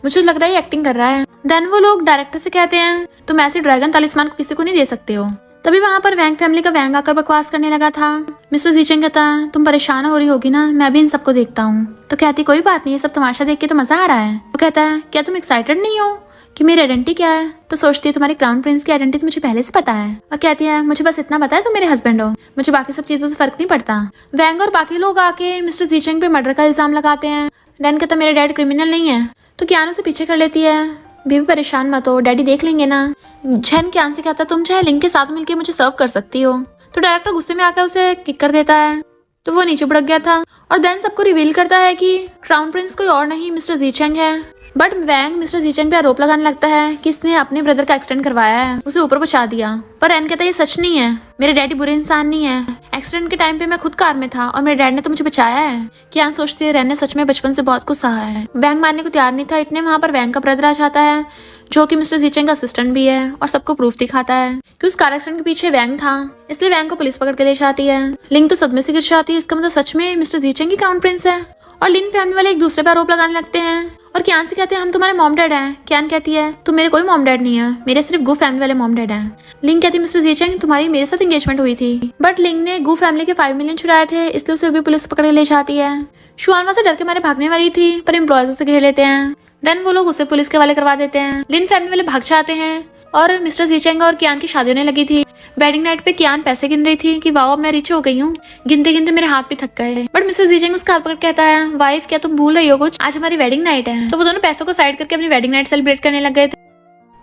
मुझे लग रहा है एक्टिंग कर रहा है। देन वो लोग डायरेक्टर से कहते हैं, तुम ऐसे ड्रैगन तलिस्मान को किसी को नहीं दे सकते हो। तभी वहाँ पर वैंग फैमिली का वैंग आकर बकवास करने लगा था। मिस्टर जीचेंग कहता है, तुम परेशान हो रही होगी ना, मैं भी इन सबको देखता हूँ। तो कहती, कोई बात नहीं, ये सब तमाशा देख के तो मजा आ रहा है। वो कहता है, क्या तुम एक्साइटेड नहीं हो कि मेरी आइडेंटिटी क्या है? तो सोचती है, तुम्हारी क्राउन प्रिंस की आइडेंटिटी मुझे पहले से पता है। और कहती है, मुझे बस इतना पता है तुम मेरे हस्बैंड हो, मुझे बाकी सब चीजों से फर्क नहीं पड़ता। वैंग और बाकी लोग आके मिस्टर जीचेंग पे मर्डर का इल्जाम लगाते हैं। डैन कहता, मेरे डैड क्रिमिनल नहीं है। तो कियान उसे पीछे कर लेती है, बेबी परेशान मत हो, डैडी देख लेंगे ना। झन कियान से कहता, तुम चाहे लिंक के साथ मिलके मुझे सर्व कर सकती हो। तो डायरेक्टर गुस्से में आकर उसे किक कर देता है, तो वो नीचे बुड़क गया था। और देन सबको रिवील करता है कि क्राउन प्रिंस कोई और नहीं मिस्टर जीचेंग है। बट वैंग मिस्टर जीचेंग पे आरोप लगाने लगता है कि इसने अपने ब्रदर का एक्सीडेंट करवाया है, उसे ऊपर पहुंचा दिया। पर एन कहता है, ये सच नहीं है, मेरे डैडी बुरे इंसान नहीं है, एक्सीडेंट के टाइम पे मैं खुद कार में था और मेरे डैड ने तो मुझे बचाया है। क्या सोचती है, रैन ने सच में बचपन से बहुत कुछ सहा है। वैंग मानने को तैयार नहीं था, इतने वहां पर वैंग का ब्रदर आ जाता है जो कि मिस्टर जीचेंग का असिस्टेंट भी है और सबको प्रूफ दिखाता है कि उस कार एक्सीडेंट के पीछे वैंग था। इसलिए वैंग को पुलिस पकड़ के ले जाती है। लिंग तो सदमे से गिर जाती है, इसका मतलब सच में मिस्टर जीचेंग की क्राउन प्रिंस है। और लिन फैमिली वाले एक दूसरे पर आरोप लगाने लगते हैं और कियान से कहते हैं, हम तुम्हारे मॉम डैड हैं। कियान कहती है, तुम मेरे कोई मॉम डैड नहीं है, मेरे सिर्फ गू फैमिली वाले मॉम डैड हैं। लिंग कहती है, मिस्टर जीचेंग तुम्हारी मेरे साथ एंगेजमेंट हुई थी, बट लिंग ने गू फैमिली के 5 मिलियन चुराए थे, इसलिए उसे भी पुलिस पकड़ के ले जाती है। शुआन वहां से डर के मारे भागने वाली थी, पर एम्प्लॉयज उसे घेर लेते हैं। देन वो लोग उसे पुलिस के हवाले करवा देते हैं। लिन फैमिली वाले भाग जाते हैं और मिस्टर जीचेंग और कियान की शादी होने लगी थी। वेडिंग नाइट पे कियान पैसे गिन रही थी कि वाओ अब मैं रिच हो गई हूँ, गिनते गिनते मेरे हाथ भी थक गए। बट मिस्टर जीचेंग उसका हाथ पकड़ कहता है, वाइफ क्या तुम भूल रही हो कुछ, आज हमारी वेडिंग नाइट है। तो वो दोनों पैसों को साइड करके अपनी वेडिंग नाइट सेलिब्रेट करने लग गए थे।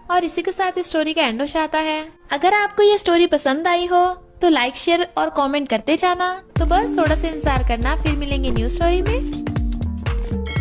और इसी के साथ इस स्टोरी का एंड हो जाता है। अगर आपको ये स्टोरी पसंद आई हो तो लाइक शेयर और कमेंट करते जाना। तो बस थोड़ा सा इंतजार करना, फिर मिलेंगे न्यू स्टोरी में।